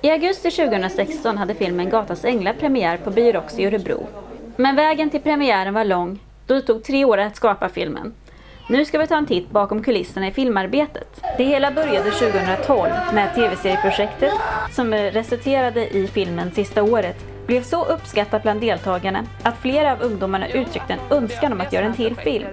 I augusti 2016 hade filmen Gatas Änglar premiär på Biox i Örebro. Men vägen till premiären var lång, då det tog 3 år att skapa filmen. Nu ska vi ta en titt bakom kulisserna i filmarbetet. Det hela började 2012 med tv-serieprojektet som resulterade i filmen sista året. Blev så uppskattat bland deltagarna att flera av ungdomarna uttryckte en önskan om att göra en till film.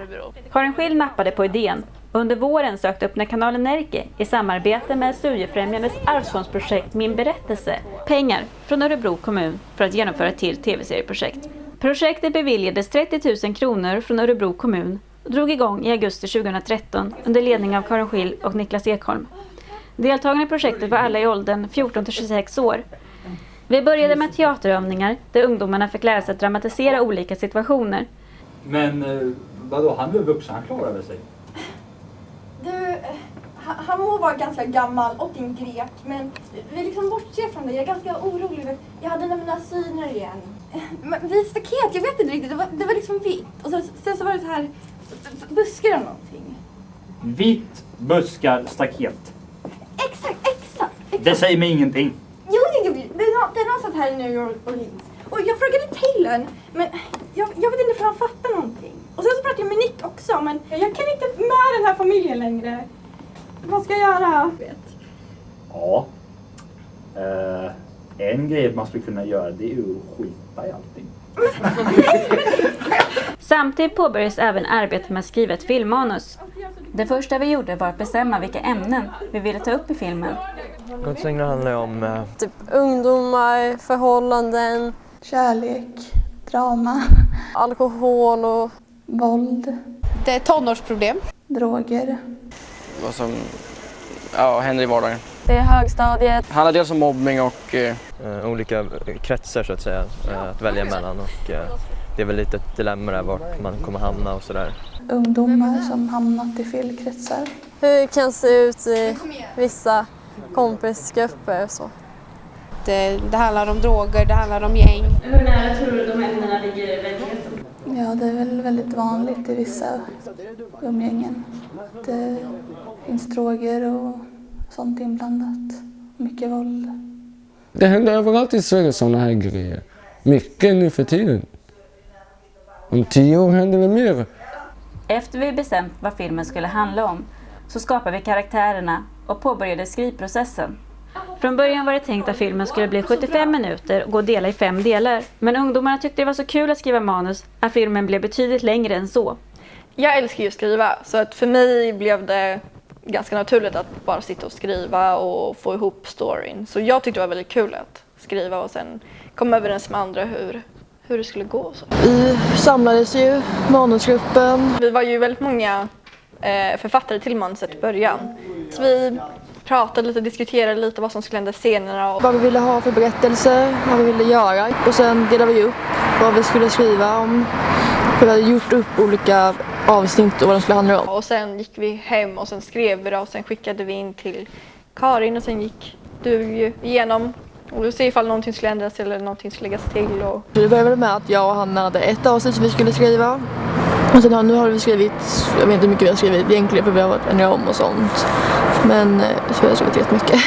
Karin Schill nappade på idén. Under våren sökte upp när kanalen Närke i samarbete med Studiefrämjandets arvsfondsprojekt Min berättelse pengar från Örebro kommun för att genomföra ett till tv-serieprojekt. Projektet beviljades 30 000 kronor från Örebro kommun och drog igång i augusti 2013 under ledning av Karin Schill och Niklas Ekholm. Deltagarna i projektet var alla i åldern 14-26 år. Vi började med teaterövningar där ungdomarna fick lära sig att dramatisera olika situationer. Men vadå, han blev vuxen, han klarade sig. Du, han må vara ganska gammal och en grek, men vi liksom bortser från det. Jag är ganska orolig. Jag hade mina syner igen. Vid staket, jag vet inte riktigt. Det var liksom vitt. Och sen så var det så här buskar eller någonting. Vitt, buskar, staket. Exakt. Det säger mig ingenting. Jo, det är något sånt här i New Orleans. Och jag frågade Taylor, men jag vet inte för han fattar någonting. Och sen så pratade jag med Nick också, men jag kan inte med den här familjen längre. Vad ska jag göra? Ja. En grej man skulle kunna göra, det är ju att skita i allting. Samtidigt påbörjades även arbetet med att skriva ett filmmanus. Det första vi gjorde var att bestämma vilka ämnen vi ville ta upp i filmen. Gatas Änglar handlar om typ ungdomar, förhållanden, kärlek, drama, alkohol och våld. Det är tonårsproblem. Droger. vad som händer i vardagen. det är högstadiet. Det handlar dels om mobbning och olika kretsar så att säga, att välja mellan. Och det är väl lite ett dilemma där vart man kommer hamna och sådär. Ungdomar som hamnat i fel kretsar. Hur det kan se ut i vissa kompisgrupper och så. Det handlar om droger, det handlar om gäng. Hur nära tror du de ämnena ligger i verkligheten? Ja, det är väl väldigt vanligt i vissa umgängen. Det finns droger och sånt inblandat. Mycket våld. Det händer överallt i Sverige sådana här grejer. Mycket nu för tiden. Om 10 år händer det mer. Efter vi bestämt vad filmen skulle handla om så skapade vi karaktärerna och påbörjade skrivprocessen. Från början var det tänkt att filmen skulle bli 75 minuter och gå att dela i 5 delar. Men ungdomarna tyckte det var så kul att skriva manus att filmen blev betydligt längre än så. Jag älskar ju att skriva, så att för mig blev det ganska naturligt att bara sitta och skriva och få ihop storyn. Så jag tyckte det var väldigt kul att skriva och sen komma överens med andra hur det skulle gå. Och så. Vi samlades ju, manusgruppen. Vi var ju väldigt många författare till manuset i början. Så vi pratade lite, diskuterade lite vad som skulle hända i scenerna. Vad vi ville ha för berättelse, vad vi ville göra. Och sen delade vi upp vad vi skulle skriva om. Vi hade gjort upp olika avsnitt och vad de skulle handla om. Och sen gick vi hem och sen skrev vi det och sen skickade vi in till Karin och sen gick du ju igenom och se ifall någonting skulle ändras eller någonting skulle läggas till. Och... Det började med att jag och Hanna hade ett avsnitt som vi skulle skriva. Och sen nu har vi skrivit, jag vet inte hur mycket vi har skrivit egentligen för vi har varit ändrat om och sånt. Men så har jag skrivit jättemycket.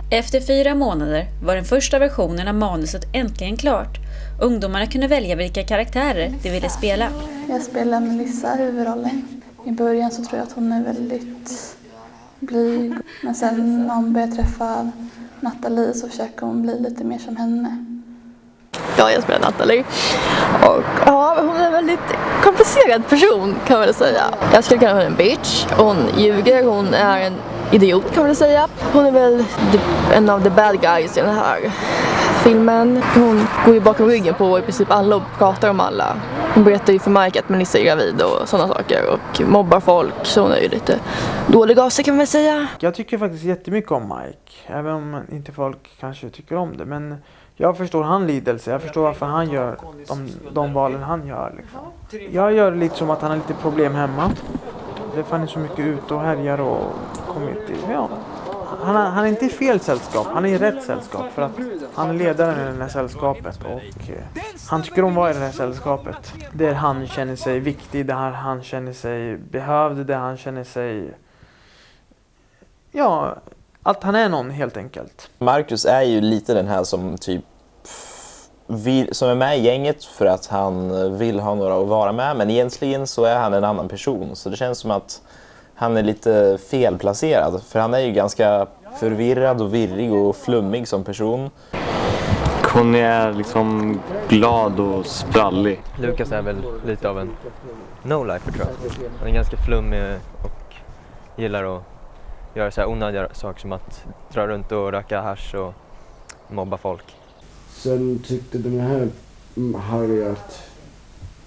Efter 4 månader var den första versionen av manuset äntligen klart. Ungdomarna kunde välja vilka karaktärer de ville spela. Jag spelar Melissa huvudrollen. I början så tror jag att hon är väldigt blyg. Men sen när hon börjar träffa Nathalie så försöker hon bli lite mer som henne. Ja, jag spelar Nathalie. Och ja, hon är en väldigt komplicerad person kan man väl säga. Jag skulle kalla henne en bitch. Hon ljuger, hon är en idiot kan man väl säga. Hon är väl en av the bad guys i den här filmen. Hon går ju bakom ryggen på i princip alla och pratar om alla. Hon berättar ju för Mike att Melissa är gravid och sådana saker och mobbar folk, så hon är ju lite dålig av sig kan man väl säga. Jag tycker faktiskt jättemycket om Mike, även om inte folk kanske tycker om det, men jag förstår hans lidelse, jag förstår varför han gör de valen han gör. Liksom. Jag gör det lite som att han har lite problem hemma. Det fanns så mycket ut och härjar och kommit till, ja. Han är inte i fel sällskap, han är i rätt sällskap för att han är ledaren i det här sällskapet och han tycker om att vara i det här sällskapet. Där han känner sig viktig, där han känner sig behövd, där han känner sig att han är någon helt enkelt. Marcus är ju lite den här som typ som är med i gänget för att han vill ha några att vara med, men egentligen så är han en annan person. Så det känns som att han är lite felplacerad, för han är ju ganska förvirrad och virrig och flummig som person. Conny är liksom glad och sprallig. Lukas är väl lite av en no-lifer, tror jag. Han är ganska flummig och gillar att göra så här onödiga saker som att dra runt och röka hasch och mobba folk. Sen tyckte den här Harry att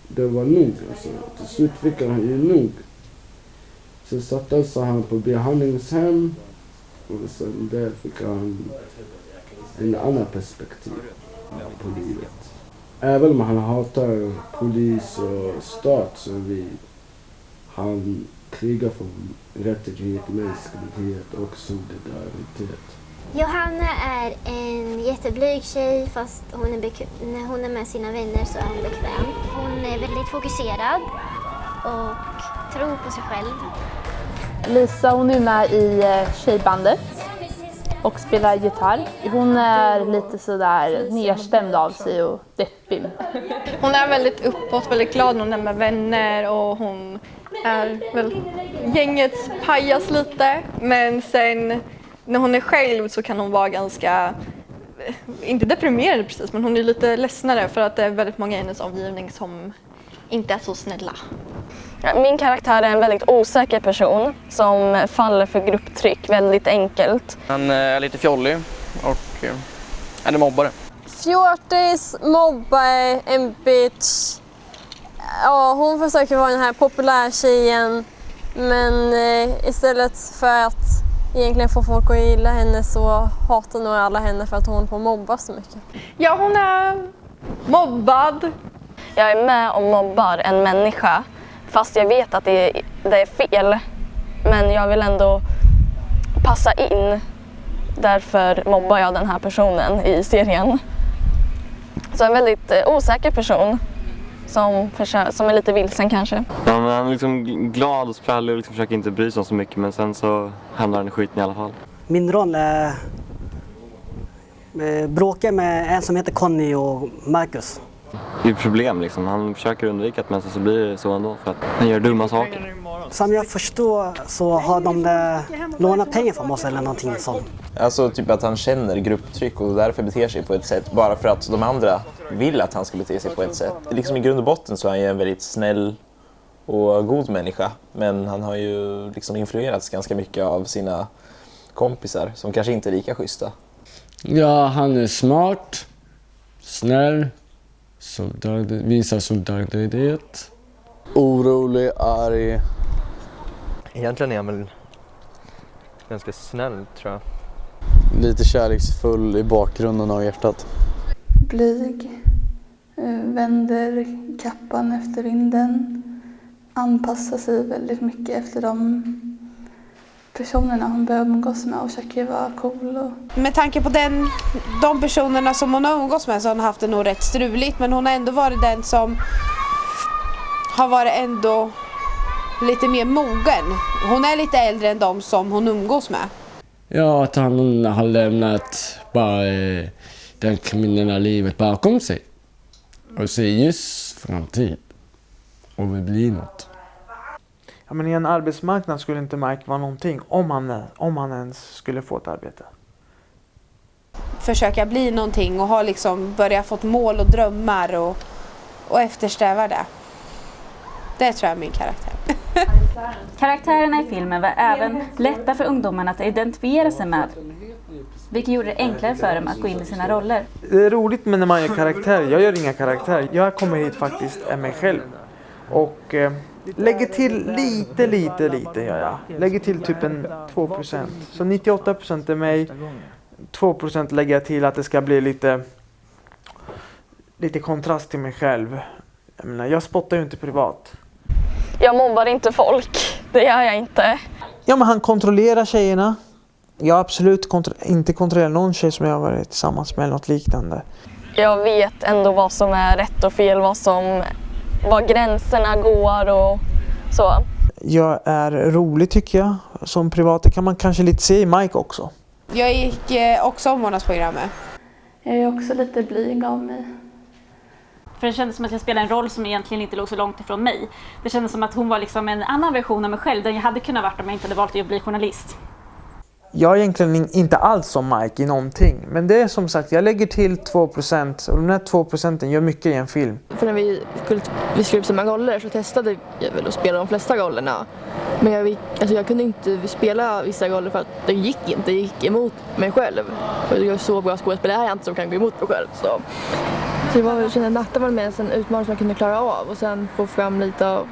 det var nog. Alltså. Till slut fick han ju nog. Sen sattes han på behandlingshem och sen där fick han en annan perspektiv på livet. Även om han hatar polis och stat så han krigar för rättighet, mänsklighet och solidaritet. Johanna är en jätteblyg tjej, fast när hon är med sina vänner så är hon bekväm. Hon är väldigt fokuserad och tror på sig själv. Lisa, hon är med i tjejbandet och spelar gitarr. Hon är lite sådär nedstämd av sig och deppig. Hon är väldigt uppåt, väldigt glad när hon är med vänner och hon är väl gängets pajas lite. Men sen när hon är själv så kan hon vara ganska, inte deprimerad precis, men hon är lite ledsnare för att det är väldigt många i hennes omgivning som inte är så snälla. Min karaktär är en väldigt osäker person som faller för grupptryck väldigt enkelt. Han är lite fjollig och är en mobbare. Fjortis, mobbare, en bitch. Ja, hon försöker vara den här populärtjejen, men istället för att egentligen få folk att gilla henne så hatar nog alla henne för att hon får mobba så mycket. Ja, hon är mobbad. Jag är med och mobbar en människa fast jag vet att det är fel. Men jag vill ändå passa in. Därför mobbar jag den här personen i serien. Så en väldigt osäker person som är lite vilsen kanske. Ja, men han är liksom glad och sprallig och liksom försöker inte bry sig så mycket, men sen så hamnar han i skiten i alla fall. Min roll är bråka med en som heter Conny och Marcus. Det är ett problem liksom. Han försöker undvika det, men så blir det så ändå för att han gör dumma saker. Som jag förstår så har de lånat pengar från oss eller någonting sånt. Alltså typ att han känner grupptryck och därför beter sig på ett sätt bara för att de andra vill att han ska bete sig på ett sätt. Liksom i grund och botten så är han ju en väldigt snäll och god människa, men han har ju liksom influerats ganska mycket av sina kompisar som kanske inte är lika schyssta. Ja, han är smart, snäll, visar solidaritet. Orolig, arg. Egentligen är han väl ganska snäll, tror jag. Lite kärleksfull i bakgrunden av hjärtat. Blyg, vänder kappan efter vinden, anpassar sig väldigt mycket efter de personerna hon börjar umgås med och försöker vara cool. Med tanke på de personerna som hon har umgås med så har hon haft det nog rätt struligt, men hon har ändå varit den som har varit ändå lite mer mogen. Hon är lite äldre än de som hon umgås med. Ja, att han har lämnat bara det kriminella livet bakom sig och ser just framtid och vill bli något. Ja, men i en arbetsmarknad skulle inte Mike vara någonting om han ens skulle få ett arbete. Försöka bli någonting och ha liksom börjat fått mål och drömmar och eftersträva det. Det tror jag är min karaktär. Karaktärerna i filmen var även lätta för ungdomarna att identifiera sig med, vilket gjorde det enklare för dem att gå in i sina roller. Det är roligt med när man gör karaktär. Jag gör inga karaktärer. Jag kommer hit faktiskt är mig själv. Och lägger till lite gör jag. Lägger till typ en 2%. Så 98% är mig. 2% lägger jag till att det ska bli lite kontrast till mig själv. Jag menar, jag spottar ju inte privat. Jag mobbar inte folk, det gör jag inte. Ja, men han kontrollerar tjejerna. Jag har absolut inte kontrollerat någon tjej som jag har varit tillsammans med eller något liknande. Jag vet ändå vad som är rätt och fel, var gränserna går och så. Jag är rolig tycker jag. Som privat, det kan man kanske lite se i Mike också. Jag gick också omvårdnadsprogrammet. Jag är också lite blyg av mig. För det kändes som att jag spelade en roll som egentligen inte låg så långt ifrån mig. Det kändes som att hon var liksom en annan version av mig själv, den jag hade kunnat vara om jag inte hade valt att bli journalist. Jag är egentligen inte alls som Mike i någonting. Men det är som sagt, jag lägger till 2% och de här 2% gör mycket i en film. För när vi skrev upp samma roller så testade jag väl att spela de flesta rollerna. Men jag kunde inte spela vissa roller för att det gick emot mig själv. Och jag är så bra skådespelare är jag inte som kan gå emot mig själv. Så det var väl natten var med en utmaning som jag kunde klara av och sen få fram lite av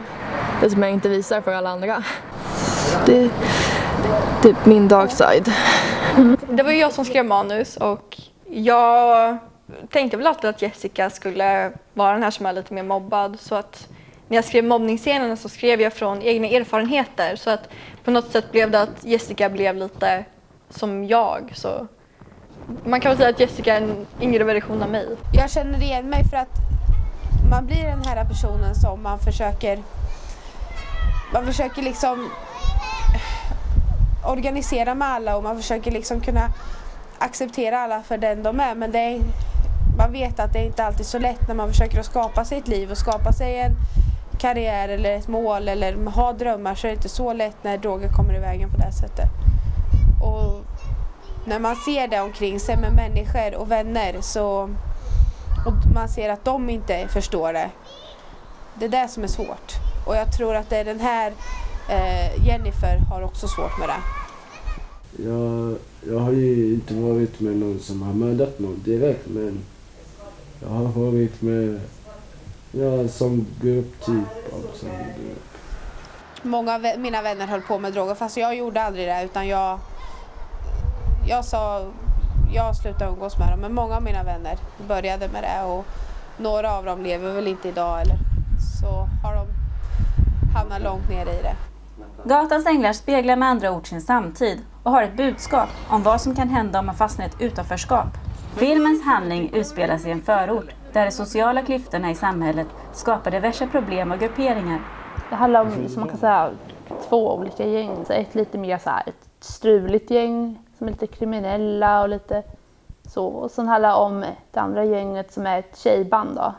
det som jag inte visar för alla andra. Det är typ min dark side. Det var jag som skrev manus och jag tänkte väl alltid att Jessica skulle vara den här som är lite mer mobbad. Så att när jag skrev mobbningsscenerna så skrev jag från egna erfarenheter. Så att på något sätt blev det att Jessica blev lite som jag. Så man kan väl säga att Jessica är en yngre version av mig. Jag känner igen mig för att man blir den här personen som man försöker liksom organisera med alla och man försöker liksom kunna acceptera alla för den de är. Men man vet att det är inte alltid så lätt när man försöker att skapa sig ett liv och skapa sig en karriär eller ett mål eller ha drömmar, så är det inte så lätt när droger kommer i vägen på det sättet. Och när man ser det omkring sig med människor och vänner och man ser att de inte förstår det. Det är det som är svårt. Och jag tror att det är den här Jennifer har också svårt med det. Jag har ju inte varit med någon som har mördat någon direkt, men jag har varit med som grupp typ av som grupp. Många av mina vänner höll på med droger fast jag gjorde aldrig det, utan jag slutade umgås med dem, men många av mina vänner började med det och några av dem lever väl inte idag eller så har de hamnat långt ner i det. Gatans änglar speglar med andra ord sin samtid och har ett budskap om vad som kan hända om man fastnar i ett utanförskap. Filmens handling utspelar sig i en förort där de sociala klyftorna i samhället skapar diverse problem och grupperingar. Det handlar om, som man kan säga, två olika gäng. Så ett lite mer så här, ett struligt gäng som är lite kriminella och lite så. Och sen handlar det om det andra gänget som är ett tjejband då.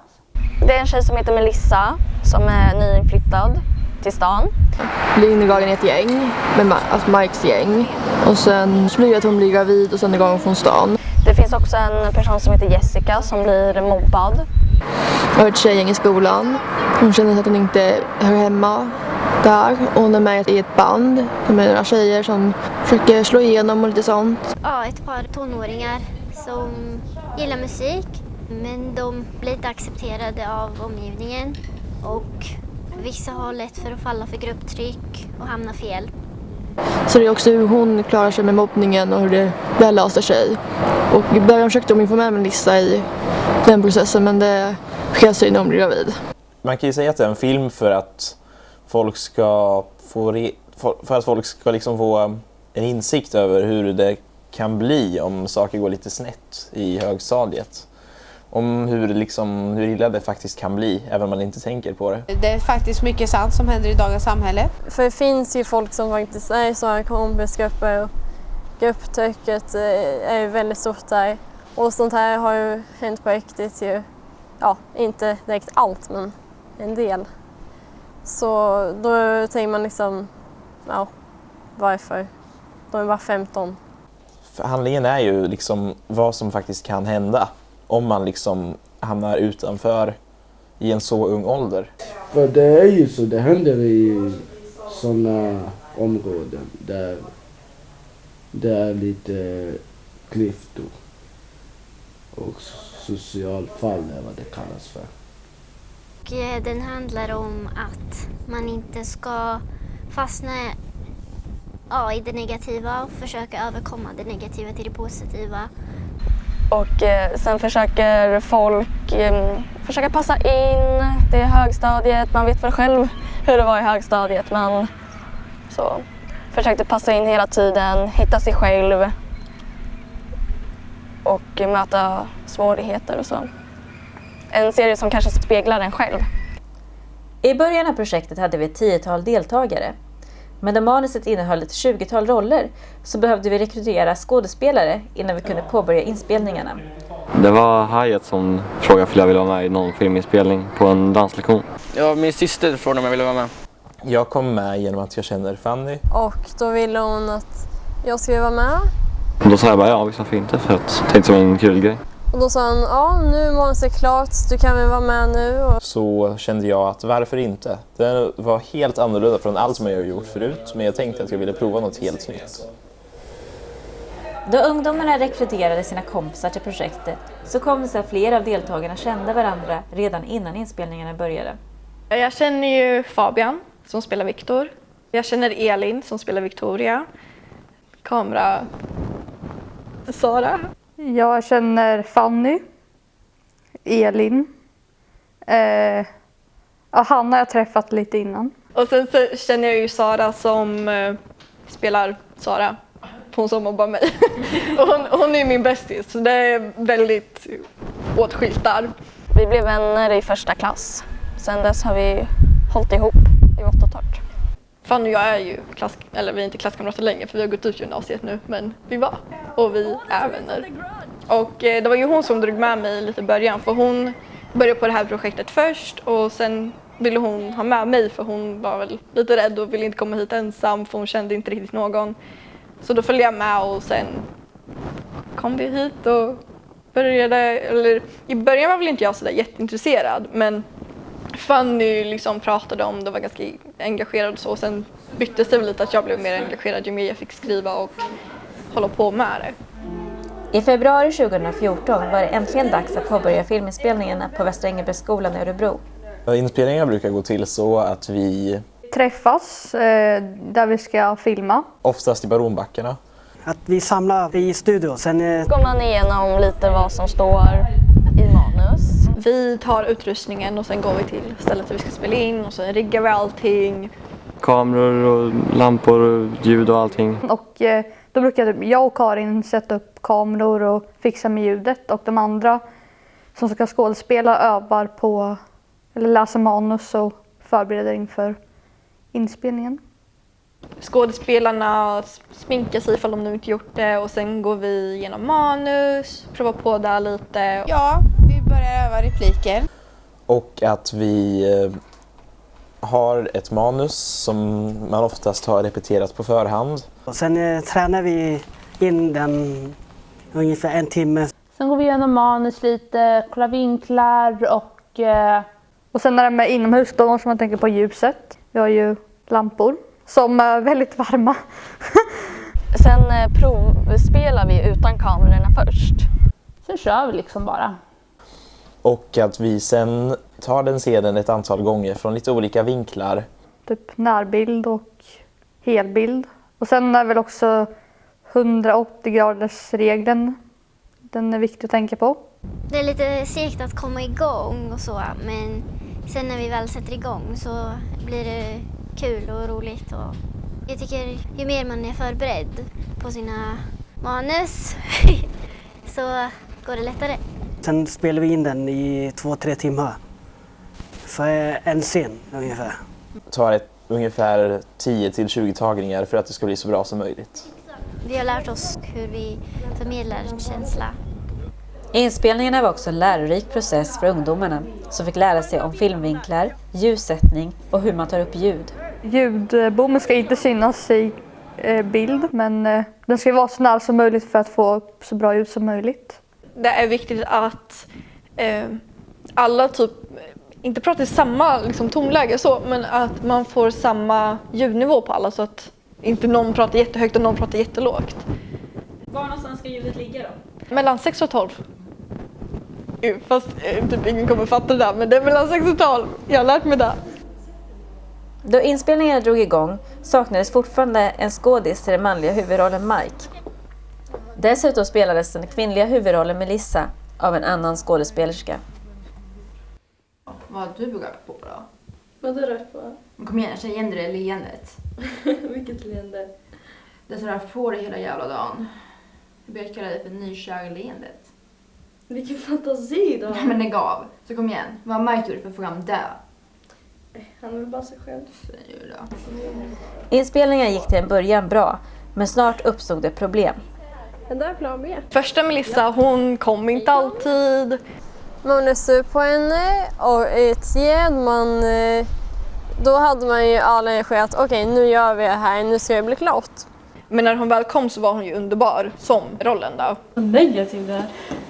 Det är en tjej som heter Melissa som är nyinflyttad till stan. Blir indragen i ett gäng, med Mikes gäng. Och sen så blir det att hon blir gravid och sen är gången från stan. Det finns också en person som heter Jessica som blir mobbad. Jag har ett tjejgäng i skolan. Hon känner att hon inte hör hemma där. Och hon är med i ett band med några tjejer som försöker slå igenom och lite sånt. Ja, ett par tonåringar som gillar musik. Men de blir inte accepterade av omgivningen. Och vissa har lätt för att falla för grupptryck och hamna fel. Så det är också hur hon klarar sig med mobbningen och hur det löser sig. Och i början försökte de informera Melissa i den processen, men det sker sig när hon blir gravid. Man kan ju säga att det är en film för att folk ska liksom få en insikt över hur det kan bli om saker går lite snett i högstadiet. Om hur illa det faktiskt kan bli, även om man inte tänker på det. Det är faktiskt mycket sant som händer i dagens samhälle. För det finns ju folk som faktiskt är så här kompisgrupper och grupptrycket är väldigt stort där. Och sånt här har ju hänt på riktigt ju. Ja, inte direkt allt men en del. Så då tänker man liksom, ja, varför? De är bara 15. För handlingen är ju liksom vad som faktiskt kan hända om man liksom hamnar utanför i en så ung ålder. För det är ju så, det händer i sådana områden där det är lite klyftor och socialfall är vad det kallas för. Och den handlar om att man inte ska fastna i det negativa och försöka överkomma det negativa till det positiva. Och sen försöker folk försöka passa in. Det är högstadiet, man vet väl själv hur det var i högstadiet. Men så försökte passa in hela tiden, hitta sig själv och möta svårigheter och så. En serie som kanske speglar en själv. I början av projektet hade vi ett 10-tal deltagare. Men då manuset innehöll ett 20-tal roller så behövde vi rekrytera skådespelare innan vi kunde påbörja inspelningarna. Det var Hyatt som frågade om jag ville vara med i någon filminspelning på en danslektion. Ja, min syster frågade om jag ville vara med. Jag kom med genom att jag känner Fanny. Och då ville hon att jag skulle vara med. Och då sa jag bara ja, varför inte? För att jag tänkte som en kul grej. Och då sa hon, ja nu är manuset klart, du kan väl vara med nu. Så kände jag att varför inte? Det var helt annorlunda från allt som jag har gjort förut. Men jag tänkte att jag ville prova något helt nytt. Då ungdomarna rekryterade sina kompisar till projektet så kom det sig att flera av deltagarna kände varandra redan innan inspelningarna började. Jag känner ju Fabian som spelar Viktor. Jag känner Elin som spelar Victoria. Kamera Sara. Jag känner Fanny, Elin. Hanna har jag träffat lite innan. Och sen så känner jag ju Sara som spelar Sara. Hon som mobbar mig. Och hon är min bästis, så det är väldigt åtskilt där. Vi blev vänner i första klass. Sen dess har vi hållit ihop i 8 år. Fanny och jag är ju vi är inte klasskamrater längre för vi har gått ut gymnasiet nu, men vi var och vi är vänner. Och det var ju hon som drog med mig lite i början, för hon började på det här projektet först och sen ville hon ha med mig för hon var väl lite rädd och ville inte komma hit ensam för hon kände inte riktigt någon. Så då följde jag med och sen kom vi hit och började, i början var väl inte jag så där jätteintresserad, men Fanny liksom pratade om det, var ganska engagerad och så, och sen byttes det väl lite att jag blev mer engagerad ju mer jag fick skriva och hålla på med det. I februari 2014 var det äntligen dags att påbörja filminspelningarna på Västra Ängelbrektsskolan i Örebro. Inspelningar brukar gå till så att vi träffas där vi ska filma. Oftast i Baronbackarna. Att vi samlar i studion. Sen går man igenom lite vad som står i manus. Vi tar utrustningen och sen går vi till stället där vi ska spela in och sen riggar vi allting. Kameror och lampor och ljud och allting. Och då brukar jag och Karin sätta upp kameror och fixa med ljudet. Och de andra som ska skådespela övar på, eller läser manus och förbereder inför inspelningen. Skådespelarna sminkar sig ifall de nu inte gjort det och sen går vi igenom manus, provar på där lite. Ja, vi börjar öva repliker. Och att vi har ett manus som man oftast har repeterat på förhand. Och sen tränar vi in den ungefär 1 timme. Sen går vi igenom manus lite, kollar vinklar och sen när det är inomhus då måste man tänka på ljuset. Vi har ju lampor som är väldigt varma. Sen provspelar vi utan kamerorna först. Sen kör vi liksom bara. Och att vi sen tar den scenen ett antal gånger från lite olika vinklar. Typ närbild och helbild. Och sen är väl också 180 graders regeln. Den är viktig att tänka på. Det är lite segt att komma igång och så, men sen när vi väl sätter igång så blir det kul och roligt. Och jag tycker ju mer man är förberedd på sina manus så går det lättare. Sen spelar vi in den i 2-3 timmar. För en scen ungefär. Det tar ungefär 10-20 tagningar för att det ska bli så bra som möjligt. Vi har lärt oss hur vi förmedlar en känsla. Inspelningarna var också en lärorik process för ungdomarna som fick lära sig om filmvinklar, ljussättning och hur man tar upp ljud. Ljudbommen ska inte synas i bild, men den ska vara så nära som möjligt för att få så bra ljud som möjligt. Det är viktigt att alla typ inte pratar i samma liksom, tonläge så, men att man får samma ljudnivå på alla så att inte någon pratar jättehögt och någon pratar jättelågt. Var någonstans ska ljudet ligga då? Mellan 6 och 12. Fast typ ingen kommer fatta det där, men det är mellan 6 och 12. Jag har lärt mig det. Då inspelningarna drog igång saknades fortfarande en skådis till den manliga huvudrollen Mike. Dessutom spelades den kvinnliga huvudrollen Melissa av en annan skådespelerska. Vad har du rört på då? Vad har du rört på? Kom igen, känn igen det leendet. Vilket leende? Det är sådär får det hela jävla dagen. Jag börjar kalla det för nykär-leendet. Vilken fantasi då! Nej men lägg av. Så kom igen. Vad har Mike gjort för program där? Han vill bara sig själv. Inspelningen gick till en början bra, men snart uppstod det problem. Den där är plan B. Första Melissa, hon kom inte alltid. Man är sur på henne och ett man då hade man ju all energi att okej, nu gör vi det här, nu ska det bli klart. Men när hon väl kom så var hon ju underbar som rollen då. Negativ där.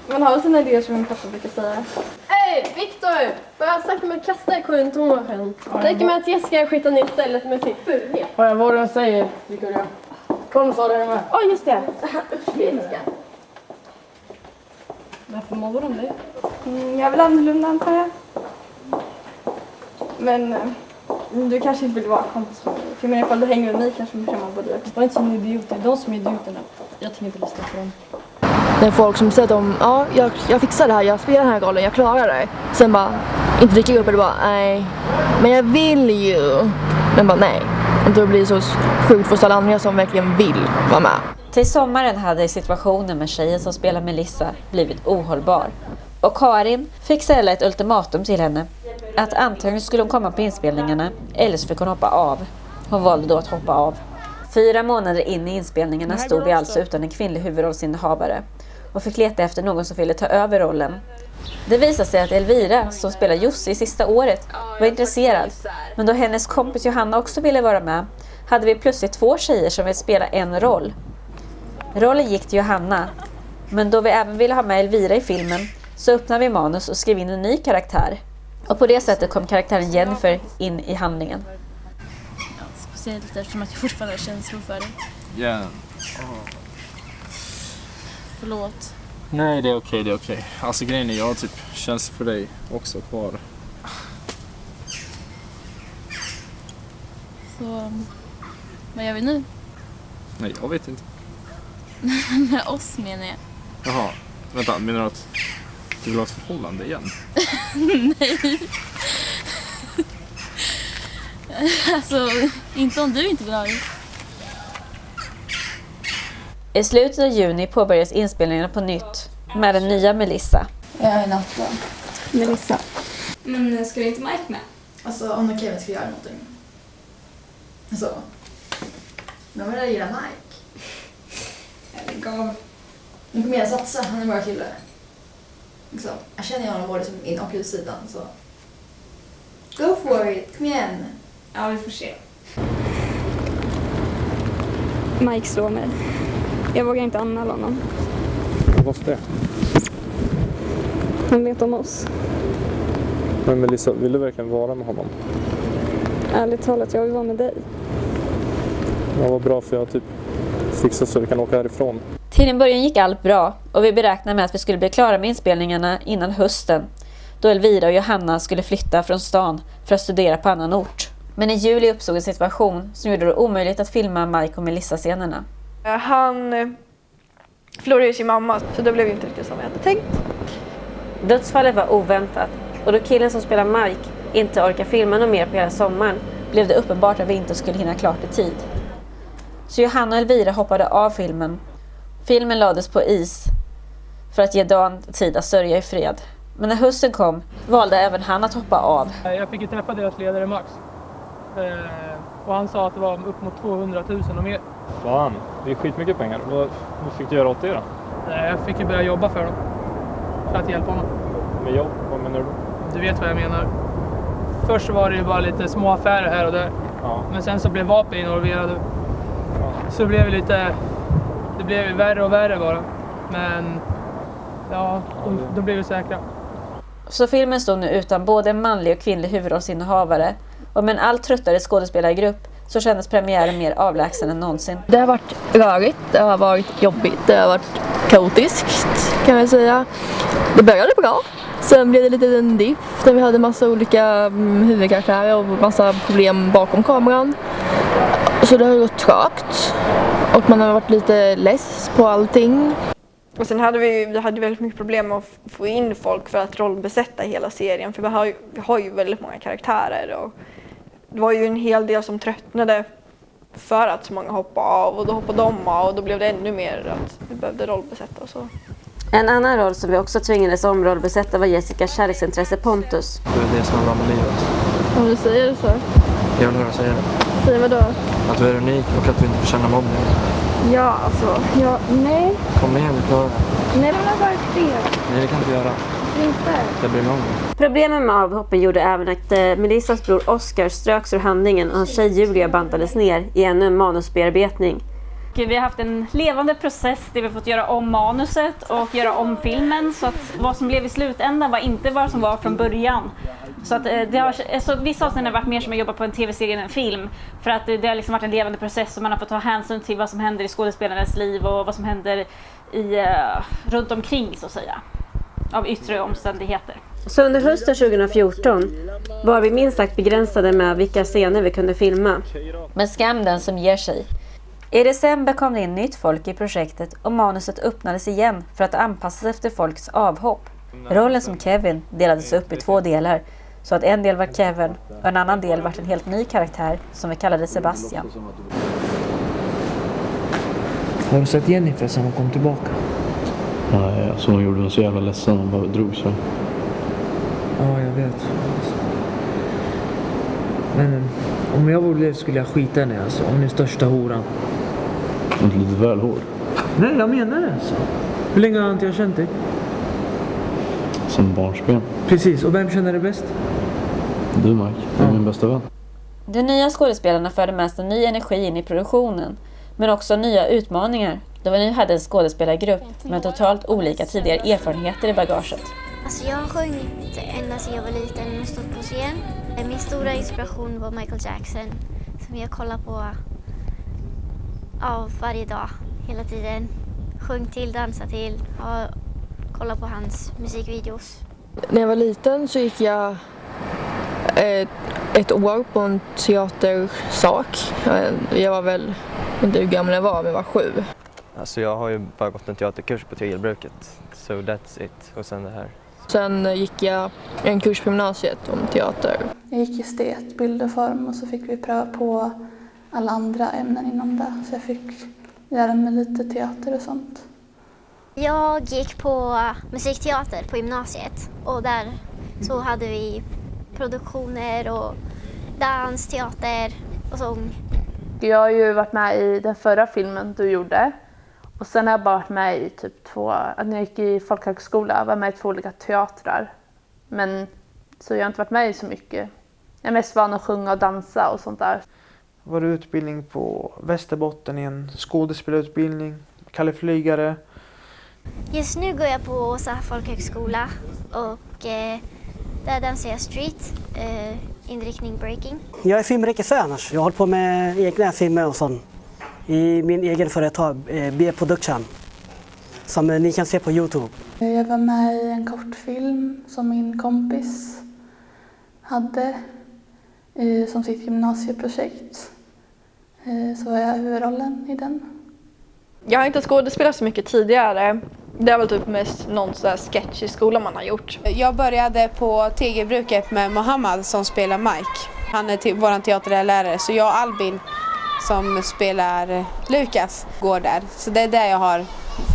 Man har sina idéer som min pappa brukar säga. Hej, Viktor! Vad jag sagt med att kasta korrentomaskinen. Räcker med att Jessica skitar ner stället med sitt fulhet. Har jag vad du säger, Victoria? Kom så där med. Ja, just det. Jessica. Varför mår de det? Jag är väl annorlunda antar jag. Men du kanske inte vill vara kompis med mig. För men ifall du hänger med mig kanske man mobbar dig. Var inte som idioter. De som är idioterna. Jag tänker inte lyssna på dem. Det är folk som säger att jag fixar det här, jag spelar den här rollen, jag klarar det. Sen bara, inte dyker upp och bara, nej. Men jag vill ju. Men bara, nej. Och då blir det så sjukt för alla andra som verkligen vill vara med. Till sommaren hade situationen med tjejen som spelar Melissa blivit ohållbar. Och Karin fick ställa ett ultimatum till henne. Att antingen skulle hon komma på inspelningarna eller så fick hon hoppa av. Hon valde då att hoppa av. 4 månader in i inspelningarna stod vi alltså utan en kvinnlig huvudrollsinnehavare och fick leta efter någon som ville ta över rollen. Det visade sig att Elvira, som spelar Jussi i sista året, var intresserad. Men då hennes kompis Johanna också ville vara med hade vi plötsligt 2 tjejer som ville spela en roll. Rollen gick till Johanna, men då vi även ville ha med Elvira i filmen så öppnade vi manus och skrev in en ny karaktär. Och på det sättet kom karaktären Jennifer in i handlingen. Speciellt lite eftersom att jag fortfarande har känslor för dig. Ja. Förlåt. Nej, det är okej, det är okej. Alltså grejen är, jag har typ känslor för dig också kvar. Så, vad gör vi nu? Nej, jag vet inte. Med oss menar jag. Jaha, vänta, menar du att du vill ha ett förhållande igen? Nej. Alltså, inte om du inte vill ha det. I slutet av juni påbörjades inspelningarna på nytt med den nya Melissa. Jag är Natta. Melissa. Men ska du inte Mike med? Alltså om och Kevin ska göra någonting. Så. Men vad är det gilla Mike? Jag lägger av. Nu kommer jag satsa, han är bara kille. Liksom. Jag känner honom både som in- och utsidan så. Go for it, kom igen. Ja, vi får se. Mike slår mig. Jag vågar inte anmäla honom. Varför det? Han vet om oss. Men Melissa, vill du verkligen vara med honom? Ärligt talat, jag vill vara med dig. Ja, vad bra för jag typ fixar så vi kan åka härifrån. Till en början gick allt bra och vi beräknade med att vi skulle bli klara med inspelningarna innan hösten. Då Elvira och Johanna skulle flytta från stan för att studera på annan ort. Men i juli uppstod en situation som gjorde det omöjligt att filma Mike och Melissa-scenerna. Han förlorade sin mamma så det blev inte riktigt som jag hade tänkt. Dödsfallet var oväntat och då killen som spelar Mike inte orkar filma något mer på hela sommaren blev det uppenbart att vi inte skulle hinna klart i tid. Så Johanna och Elvira hoppade av filmen. Filmen lades på is för att ge Dan tid att sörja i fred. Men när hösten kom valde även han att hoppa av. Jag fick ju träffa deras ledare Max. Och han sa att det var upp mot 200 000 och mer. Fan, det är skitmycket pengar. Vad fick du göra åt det då? Jag fick ju börja jobba för dem. För att hjälpa honom. Med jobb? Vad menar du? Du vet vad jag menar. Först var det ju bara lite små affärer här och där. Ja. Men sen så blev vapen involverade. Så det blev det blev värre och värre bara. Men ja, då blev vi säkra. Så filmen stod nu utan både manlig och kvinnlig huvudrollsinnehavare. Och med en allt tröttare skådespelargrupp så kändes premiären mer avlägsen än någonsin. Det har varit rörigt, det har varit jobbigt, det har varit kaotiskt kan man säga. Det började bra, sen blev det lite en diff där vi hade massa olika huvudkaraktärer och massa problem bakom kameran. Så det har gått trögt och man har varit lite less på allting. Och sen hade vi hade väldigt mycket problem med att få in folk för att rollbesätta hela serien. För vi har ju väldigt många karaktärer och det var ju en hel del som tröttnade för att så många hoppade av och då hoppade de av och då blev det ännu mer att vi behövde rollbesätta och så. En annan roll som vi också tvingades omrollbesätta var Jessicas kärleksintresse Pontus. Det är det som är bra med livet. Om du säger det så. Jag vill höra säga det. Säg vad då? Att du är unik och att du inte förtjänar mobbning. Ja, alltså. Ja, nej. Kom igen, du klarar det. Nej, det var bara fel. Nej, det kan du inte göra. Inte. Jag bryr mig om det. Problemen med avhoppen gjorde även att Melissas bror Oscar ströks ur handlingen och hans tjej Julia bantades ner i ännu en manusbearbetning. Vi har haft en levande process där vi fått göra om manuset och göra om filmen, så att vad som blev i slutändan var inte vad som var från början. Så att vissa avsnitt har varit mer som att jobba på en tv-serie än en film, för att det har liksom varit en levande process och man har fått ta hänsyn till vad som händer i skådespelarnas liv och vad som händer runt omkring, så att säga, av yttre omständigheter. Så under hösten 2014 var vi minst sagt begränsade med vilka scener vi kunde filma. Men skam den som ger sig. I december kom det in nytt folk i projektet och manuset öppnades igen för att anpassas efter folks avhopp. Rollen som Kevin delades upp i 2 delar, så att en del var Kevin och en annan del var en helt ny karaktär som vi kallade Sebastian. Har du sett Jennifer sen hon kom tillbaka? Nej, alltså hon gjorde mig så jävla ledsen. Hon bara drog sig. Ja, jag vet. Men om jag vore skulle jag skita henne alltså. Hon är största horan. Inte lite väl hård. Nej, jag menar det alltså. Hur länge har inte jag känt dig? Som barnsben. Precis, och vem känner det bäst? Du, Mike. Du är min bästa vän. De nya skådespelarna förde med sig ny energi in i produktionen, men också nya utmaningar, då vi nu hade en skådespelargrupp med totalt olika tidigare erfarenheter i bagaget. Alltså jag har sjungit ända sedan jag var liten och stått på scen. Min stora inspiration var Michael Jackson, som jag kollar på varje dag, hela tiden. Sjung till, dansa till, kolla på hans musikvideos. När jag var liten så gick jag ett år på en teatersak. Jag var väl inte hur gammal jag var, men jag var 7. Alltså jag har ju bara gått en teaterkurs på Tegelbruket. So that's it. Och sen det här. Sen gick jag en kurs på gymnasiet om teater. Jag gick estet, bild och form, och så fick vi pröva på alla andra ämnen inom det. Så jag fick lära mig lite teater och sånt. Jag gick på musikteater på gymnasiet och där så hade vi produktioner och dans, teater och sång. Jag har ju varit med i den förra filmen du gjorde. Och sen har jag bara varit med i typ när jag gick i folkhögskola, var med i 2 olika teatrar. Men så jag har inte varit med i så mycket. Jag är mest van att sjunga och dansa och sånt där. Var det utbildning på Västerbotten i en skådespelarutbildning, Kalle Flygare. Just nu går jag på Åsa folkhögskola och där dansar jag street, inriktning breaking. Jag är filmregissör annars. Jag håller på med egna filmer och sånt. I min egen företag, B-Production, som ni kan se på YouTube. Jag var med i en kortfilm som min kompis hade som sitt gymnasieprojekt. Så var jag huvudrollen i den. Jag har inte skådespelat så mycket tidigare. Det är väl typ mest någon sån där sketch i skolan man har gjort. Jag började på Tegelbruket med Mohammad som spelar Mike. Han är vår teaterlärare, så jag och Albin som spelar Lukas går där. Så det är där jag har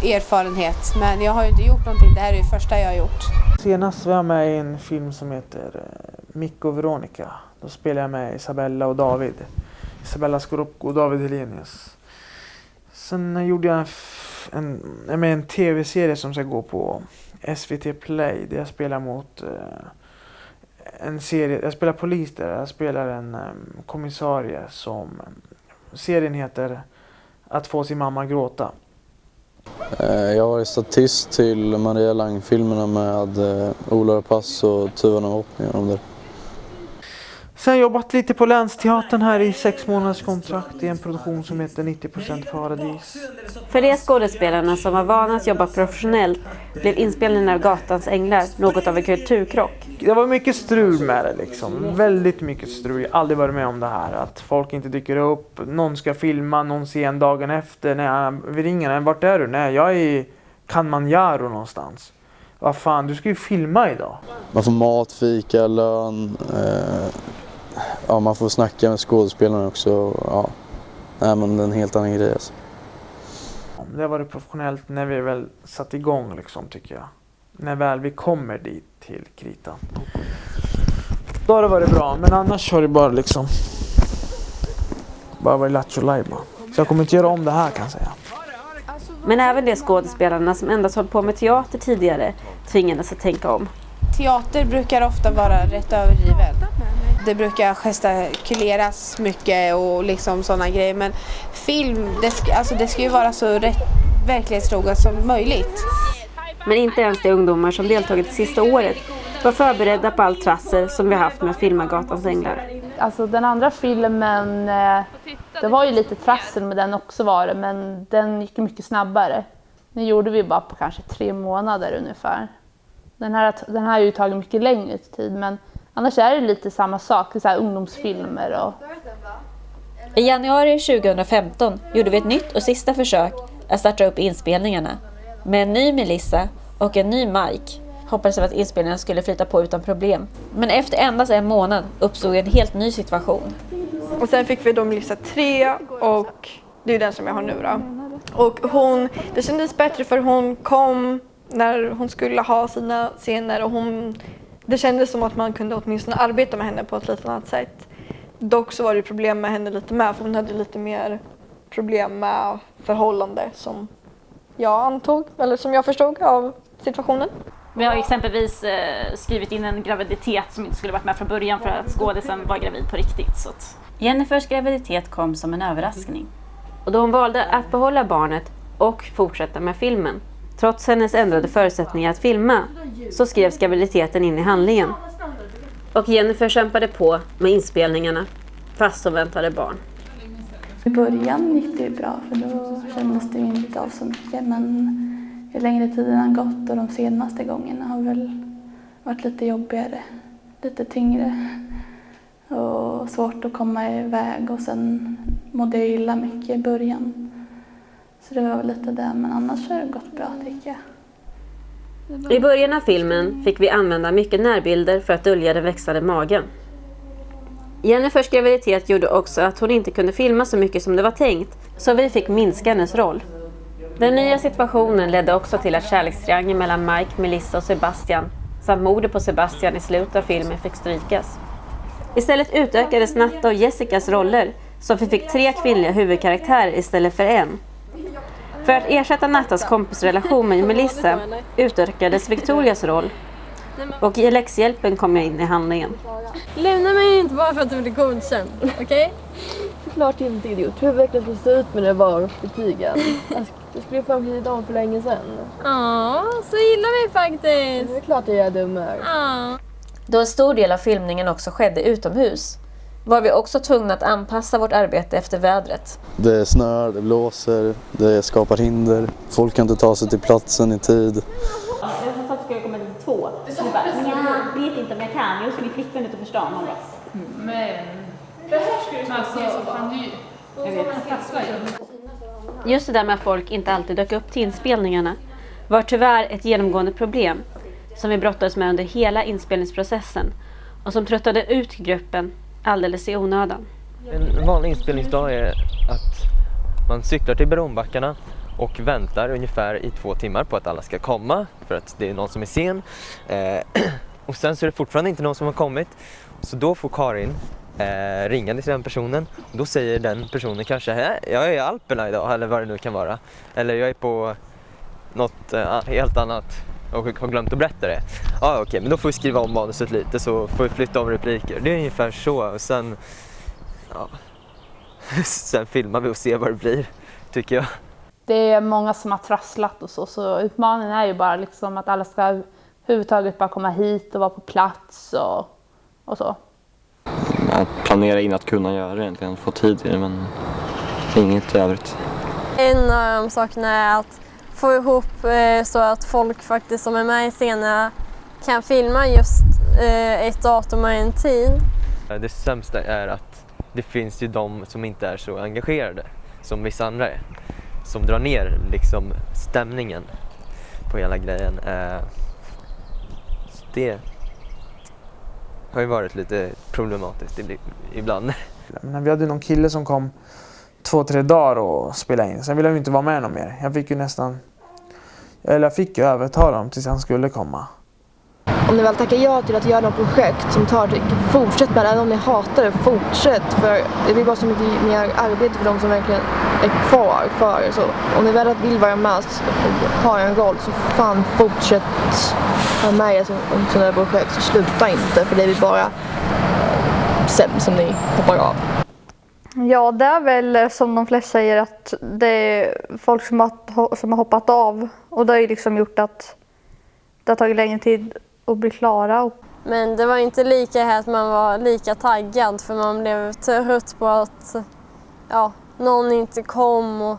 erfarenhet. Men jag har ju inte gjort någonting, det här är det första jag har gjort. Senast var jag med i en film som heter Micke och Veronica. Då spelade jag med Isabella och David. Isabella Skorupko och David Helenius. Sen gjorde jag en tv-serie som ska gå på SVT Play. Där jag spelar mot en serie. Jag spelar polis där. Jag spelar en kommissarie som... Serien heter Att få sin mamma gråta. Jag var statist till Maria Lang-filmerna med Ola Rapace och Tuvan och hoppningar om det. Sen har jag jobbat lite på Länsteatern här i 6 månaders kontrakt i en produktion som heter 90% Paradis. För de skådespelarna som var vana att jobba professionellt blev inspelningen av Gatans änglar något av en kulturkrock. Det var mycket strul med det liksom. Väldigt mycket strul. Jag har aldrig varit med om det här. Att folk inte dyker upp. Någon ska filma, någon ser en dagen efter. När vi ringer den, vart är du? Nej, jag är i Kanmanjaro någonstans. Vad fan, du ska ju filma idag. Man får mat, fika, lön. Ja, man får snacka med skådespelarna också. Ja. Nej, men det är en helt annan grej alltså. Det var det professionellt när vi väl satt igång liksom, tycker jag. När väl vi kommer dit till kritan. Då har det varit bra, men annars har det bara liksom varit lattjo lajban. Så jag kommer inte göra om det här, kan jag säga. Men även de skådespelarna som endast hållit på med teater tidigare tvingades att tänka om. Teater brukar ofta vara rätt överdrivet. Det brukar gestikuleras mycket och liksom sådana grejer. Men film, det ska ju vara så verklighetstroget som möjligt. Men inte ens de ungdomar som deltagit det sista året var förberedda på allt trassel som vi har haft med filma Gatans änglar. Alltså den andra filmen, det var ju lite trassel med den också var det, men den gick mycket snabbare. Nu gjorde vi bara på kanske 3 månader ungefär. Den här har ju tagit mycket längre tid, men annars är det lite samma sak, så här ungdomsfilmer och... I januari 2015 gjorde vi ett nytt och sista försök att starta upp inspelningarna. Med en ny Melissa och en ny Mike hoppades jag att inspelningarna skulle flyta på utan problem. Men efter endast en månad uppstod en helt ny situation. Och sen fick vi då Melissa 3 och det är den som jag har nu då. Och det kändes bättre för hon kom när hon skulle ha sina scener och det kändes som att man kunde åtminstone arbeta med henne på ett lite annat sätt. Dock så var det problem med henne lite med, för hon hade lite mer problem med förhållande som jag antog, eller som jag förstod av situationen. Vi har exempelvis skrivit in en graviditet som inte skulle varit med från början för att skådisen var gravid på riktigt. Så att... Jennifers graviditet kom som en överraskning. Och då hon valde att behålla barnet och fortsätta med filmen, trots hennes ändrade förutsättningar att filma, så skrevs graviditeten in i handlingen. Och Jennifer kämpade på med inspelningarna, fast hon väntade barn. I början gick det ju bra, för då kändes det ju inte av så mycket. Men ju längre tiden har gått och de senaste gångerna har väl varit lite jobbigare, lite tyngre. Och svårt att komma iväg, och sen mådde jag illa mycket i början. Så det var väl lite det, men annars har det gått bra tycker jag. I början av filmen fick vi använda mycket närbilder för att dölja den växande magen. Jennifers graviditet gjorde också att hon inte kunde filma så mycket som det var tänkt, så vi fick minska hennes roll. Den nya situationen ledde också till att kärlekstriangeln mellan Mike, Melissa och Sebastian samt mordet på Sebastian i slutet av filmen fick strykas. Istället utökades Natta och Jessicas roller, så vi fick 3 kvinnliga huvudkaraktärer istället för 1. För att ersätta Nattas kompisrelation med Melissa utökades Victorias roll, och i läxhjälpen kom jag in i handlingen. Lämna mig inte bara för att du blir godkänd, okej? Okay? Klart inte idiot. Hur verkligen skulle stå ut med det var betygen? Jag skulle fan blivit dem för länge sedan. Ja, så gillar vi faktiskt. Det är klart jag är dummare. Ja. Då en stor del av filmningen också skedde utomhus, var vi också tvungna att anpassa vårt arbete efter vädret. Det snör, det blåser, det skapar hinder. Folk kan inte ta sig till platsen i tid. Jag sa att jag komma till 2. Jag vet inte om jag kan. Jag ska min flickvän ut och förstå honom. Men det här skulle ju fan du... Jag vet. Just det där med att folk inte alltid dök upp till inspelningarna var tyvärr ett genomgående problem som vi brottades med under hela inspelningsprocessen och som tröttade ut gruppen alldeles i onödan. En vanlig inspelningsdag är att man cyklar till Berombackarna och väntar ungefär i 2 timmar på att alla ska komma för att det är någon som är sen. Och sen så är det fortfarande inte någon som har kommit. Så då får Karin ringa till den personen. Och då säger den personen kanske jag är i Alperna idag eller vad det nu kan vara. Eller jag är på något helt annat och har glömt att berätta det. Ja, okej, men då får vi skriva om manuset lite så får vi flytta om repliker. Det är ungefär så och sen sen filmar vi och ser vad det blir, tycker jag. Det är många som har trasslat och så utmaningen är ju bara liksom att alla ska överhuvudtaget bara komma hit och vara på plats och så. Att planera in att kunna göra det egentligen, få tid till det, men inget övrigt. En av sakerna är att få ihop så att folk faktiskt som är med i scenen kan filma just ett datum och en tid. Det sämsta är att det finns ju de som inte är så engagerade som vissa andra är. Som drar ner liksom stämningen på hela grejen. Det har ju varit lite problematiskt ibland. Men vi hade någon kille som kom 2-3 dagar och spelade in. Sen ville jag inte vara med någon mer. Jag fick ju övertala dem tills han skulle komma. om ni väl tackar ja till att göra något projekt som tar till, fortsätt med det. Även om ni hatar det, fortsätt. För det blir bara så mycket mer arbete för de som verkligen är kvar för. Så om ni väl vill vara med och ha en roll, så fan fortsätt vara med i sådana här projekt. Så sluta inte, för det blir bara sen som ni hoppar av. Ja, det är väl som de flesta säger att det är folk som har hoppat av. Och det har ju liksom gjort att det har tagit längre tid att bli klara. Men det var inte lika här att man var lika taggad, för man blev trött på att någon inte kom och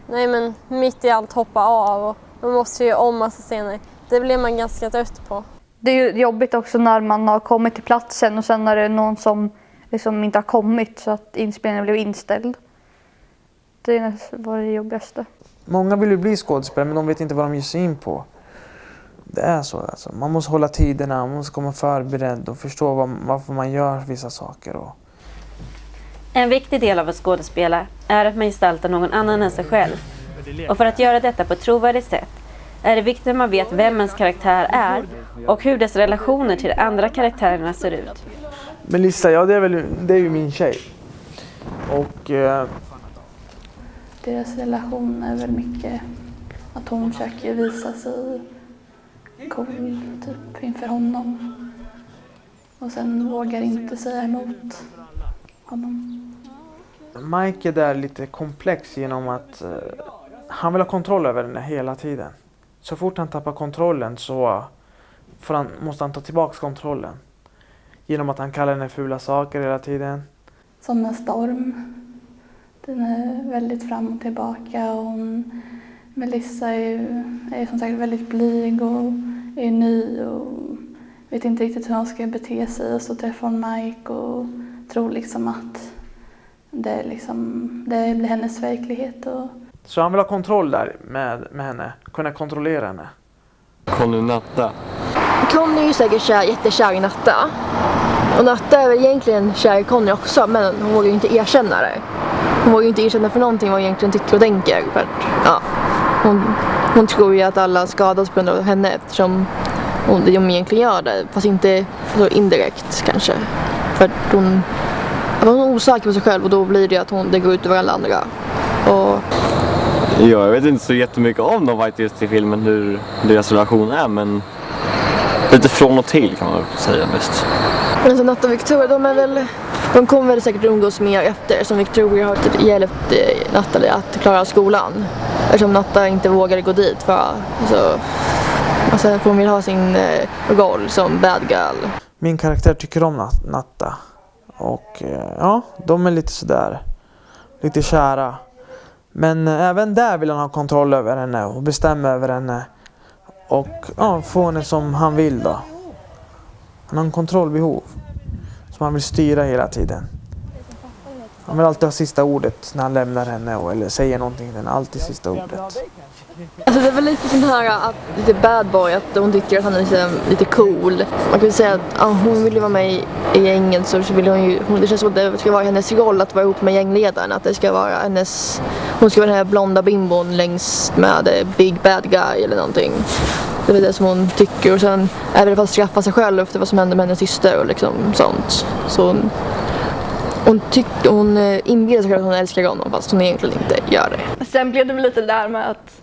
men mitt i allt hoppa av och man måste ju om massa scener. Det blev man ganska trött på. Det är ju jobbigt också när man har kommit till platsen och sen är det någon som liksom inte har kommit så att inspelningen blev inställd. Det var det jobbigaste. Många vill ju bli skådespelare, men de vet inte vad de ger sig in på. Det är så alltså. Man måste hålla tiderna, man måste komma förberedd och förstå varför man gör vissa saker. En viktig del av att skådespela är att man gestaltar någon annan än sig själv. Och för att göra detta på ett trovärdigt sätt är det viktigt att man vet vem ens karaktär är och hur dess relationer till de andra karaktärerna ser ut. Melissa, det är ju min tjej. Och deras relation är väl mycket att hon försöker visa sig cool typ inför honom. Och sen vågar inte säga emot honom. Mike är där lite komplex genom att han vill ha kontroll över henne hela tiden. Så fort han tappar kontrollen så måste han ta tillbaka kontrollen. Genom att han kallar henne fula saker hela tiden. Som en storm. Den är väldigt fram och tillbaka. Och Melissa är som sagt väldigt blyg och är ny och vet inte riktigt hur hon ska bete sig. Och så träffar hon Mike och tror liksom att det blir hennes verklighet. Så han vill ha kontroll där med henne. Kunna kontrollera henne. Conny och Natta. Conny är ju säkert jättekär i Natta. Och Natta är väl egentligen kär i Conny också, men hon vågar ju inte erkänna det. Hon vågar ju inte erkänna för någonting vad hon egentligen tycker och tänker. För att, hon tror ju att alla skadas på grund av henne eftersom de egentligen gör det. Fast inte så indirekt kanske. För att hon är osäker på sig själv och då blir det att det går ut över alla andra. Jag vet inte så jättemycket om dem faktiskt i filmen, hur deras relation är, men lite från och till kan man säga mest. Men så Natta och Victoria, de kommer väl säkert umgås mer efter, som Victoria har hjälpt Natta att klara skolan. Eftersom Natta inte vågade gå dit för alltså hon vill ha sin roll som bad girl. Min karaktär tycker om Natta. Och de är lite sådär, lite kära. Men även där vill han ha kontroll över henne och bestämma över henne. Och få henne som han vill då. Han har en kontrollbehov som han vill styra hela tiden. Han vill alltid ha sista ordet när han lämnar henne eller säger någonting. Den alltid sista ordet. Alltså det är väl lite sån här lite bad boy, att hon tycker att han är lite cool. Man kan säga att hon vill ju vara med i gänget, så vill det känns som att det ska vara hennes roll att vara ihop med gängledaren. Att det ska vara hon ska vara den här blonda bimbon längst med Big Bad Guy eller någonting. Det är det som hon tycker, och sen är det för att straffa sig själv efter vad som hände med hennes syster och liksom sånt. Så hon inbillar sig själv att hon älskar honom fast hon egentligen inte gör det. Sen blev det väl lite där med att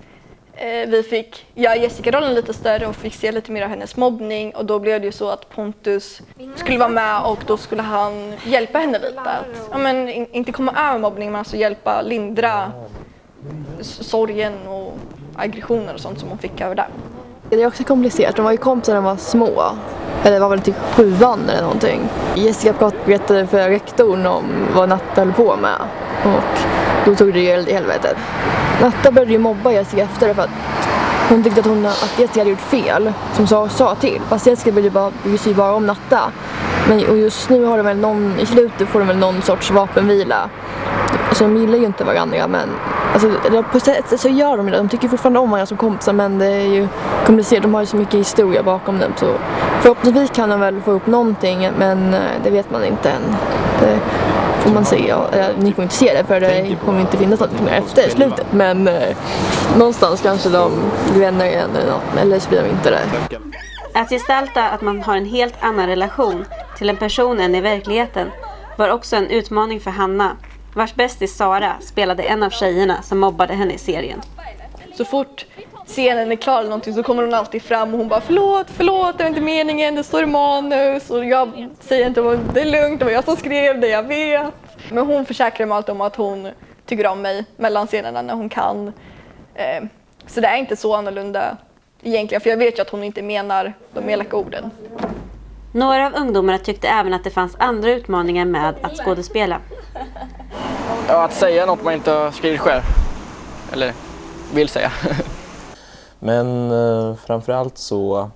vi fick göra Jessica-rollen lite större och fick se lite mer av hennes mobbning, och då blev det ju så att Pontus skulle vara med och då skulle han hjälpa henne lite. Att, inte komma över mobbning, men alltså hjälpa lindra sorgen och aggressioner och sånt som hon fick över där. Det är också komplicerat. De var ju kompisar när de var små. Eller det var väl typ 7:an eller någonting. Jessica berättade för rektorn om vad Natta höll på med. Och då tog det ju i helvetet. Natta började ju mobba Jessica efter det för att hon tyckte att Jessica hade gjort fel. Som sa till. Fast Jessica bryr sig bara om Natta. Men och just nu har de väl i slutet får de väl någon sorts vapenvila. Alltså de gillar ju inte varandra, men alltså, på sätt så gör de det. De tycker fortfarande om varandra som kompisar, men det är ju komplicerat. De har ju så mycket historia bakom dem. Så förhoppningsvis kan de väl få upp någonting, men det vet man inte än. Det får man se. Ni får inte se det, för det kommer inte finnas något mer efter slutet. Men någonstans kanske de blir vänner igen eller något, eller så blir de inte det. Att gestalta att man har en helt annan relation till en person än i verkligheten var också en utmaning för Hanna, vars bästis Sara spelade en av tjejerna som mobbade henne i serien. Så fort scenen är klar eller någonting så kommer hon alltid fram och hon bara förlåt, det var inte meningen, det står i manus och jag säger inte att det är lugnt, det var jag som skrev det, jag vet. Men hon försäkrar mig alltid om att hon tycker om mig mellan scenerna när hon kan. Så det är inte så annorlunda egentligen, för jag vet ju att hon inte menar de elaka orden. Några av ungdomarna tyckte även att det fanns andra utmaningar med att skådespela. Ja, att säga något man inte har skrivit själv. Eller vill säga. Men framförallt så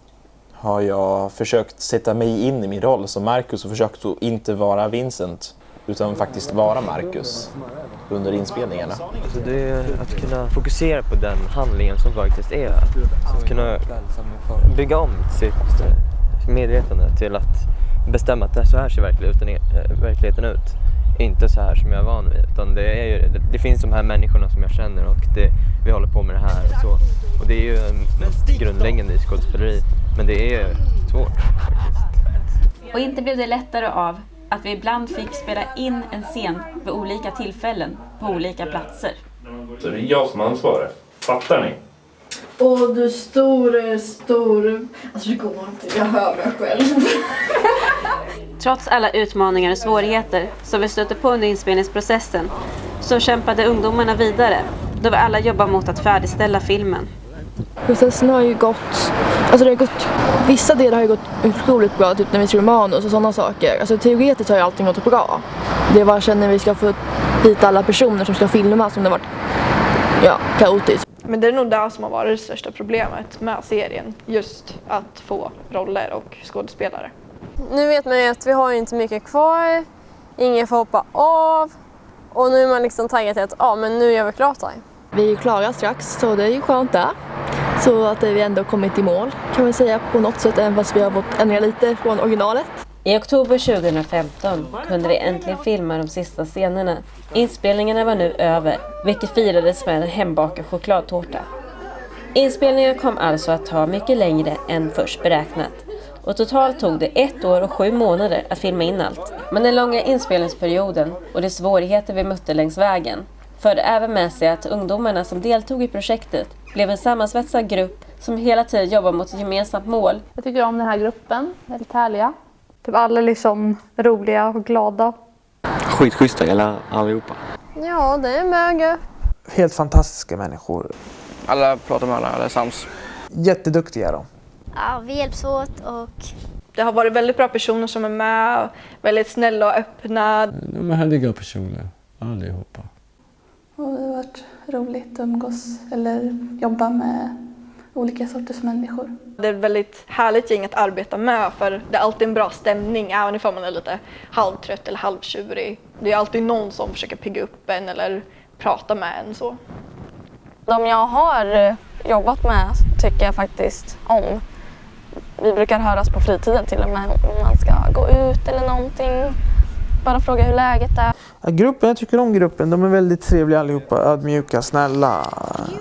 har jag försökt sätta mig in i min roll som Marcus och försökt att inte vara Vincent utan faktiskt vara Marcus under inspelningarna. Alltså det är att kunna fokusera på den handlingen som faktiskt är. Att kunna bygga om sitt medvetande till att bestämma att så här ser verkligheten ut. Inte så här som jag är van vid, utan det finns de här människorna som jag känner och vi håller på med det här och så. Och det är ju grundläggande i skådespeleri, men det är svårt faktiskt. Och inte blev det lättare av att vi ibland fick spela in en scen vid olika tillfällen på olika platser. Så det är jag som ansvarar, fattar ni? Åh, du stor. Alltså det går inte, jag hör mig själv. Trots alla utmaningar och svårigheter som vi stötte på under inspelningsprocessen så kämpade ungdomarna vidare då vi alla jobbar mot att färdigställa filmen. Processen har ju gått, vissa delar har ju gått otroligt bra, typ när vi skriver manus och sådana saker. Alltså teoretiskt har ju allting gått bra. Det är bara sen när vi ska få hit alla personer som ska filma som det har varit kaotiskt. Men det är nog det som har varit det största problemet med serien, just att få roller och skådespelare. Nu vet man ju att vi har inte mycket kvar, ingen får hoppa av och nu är man liksom taggad till att men nu är vi klara här. Vi är ju klara strax så det är ju skönt där. Så att vi ändå kommit i mål kan man säga på något sätt, även fast vi har fått ändra lite från originalet. I oktober 2015 kunde vi äntligen filma de sista scenerna. Inspelningarna var nu över, vilket firades med en hembakad chokladtårta. Inspelningen kom alltså att ta mycket längre än först beräknat. Och totalt tog det 1 år och 7 månader att filma in allt. Men den långa inspelningsperioden och de svårigheter vi mötte längs vägen förde även med sig att ungdomarna som deltog i projektet blev en sammansvetsad grupp som hela tiden jobbar mot ett gemensamt mål. Jag tycker om den här gruppen, väldigt härliga. Typ alla liksom roliga och glada. Skitschyssta hela allihopa. Ja, det är möge. Helt fantastiska människor. Alla pratar med alla är sams. Jätteduktiga då. Ja, vi hjälps åt och... Det har varit väldigt bra personer som är med, väldigt snälla och öppna. De är härliga personer, allihopa. Och det har varit roligt att umgås eller jobba med olika sorters människor. Det är ett väldigt härligt gäng att arbeta med för det är alltid en bra stämning även ifall man är lite halvtrött eller halvtjurig. Det är alltid någon som försöker pigga upp en eller prata med en så. De jag har jobbat med tycker jag faktiskt om. Vi brukar höras på fritiden till och med om man ska gå ut eller någonting. Bara fråga hur läget är. Ja, gruppen, jag tycker om gruppen. De är väldigt trevliga allihopa, ödmjuka, snälla.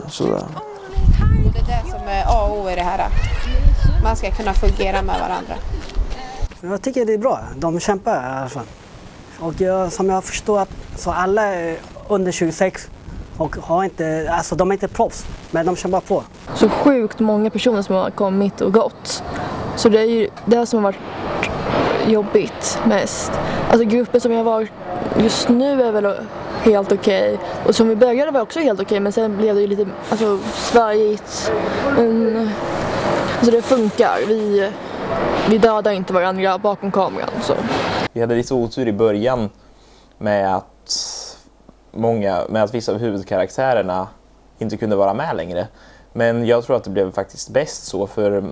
Sådär. Och det är det som är A och O i det här. Man ska kunna fungera med varandra. Jag tycker det är bra. De kämpar i alla fall. Och som jag förstår att så alla är under 26 och har inte, alltså de är inte proffs, men de kämpar på. Så sjukt många personer som har kommit och gått. Så det är ju det som har varit jobbigt mest. Alltså gruppen som jag har varit just nu är väl helt okej. Och som vi började var också helt okej, men sen blev det ju lite svajigt. Men alltså det funkar. Vi dödar inte varandra bakom kameran. Så. Vi hade lite otur i början med att vissa av huvudkaraktärerna inte kunde vara med längre. Men jag tror att det blev faktiskt bäst så, för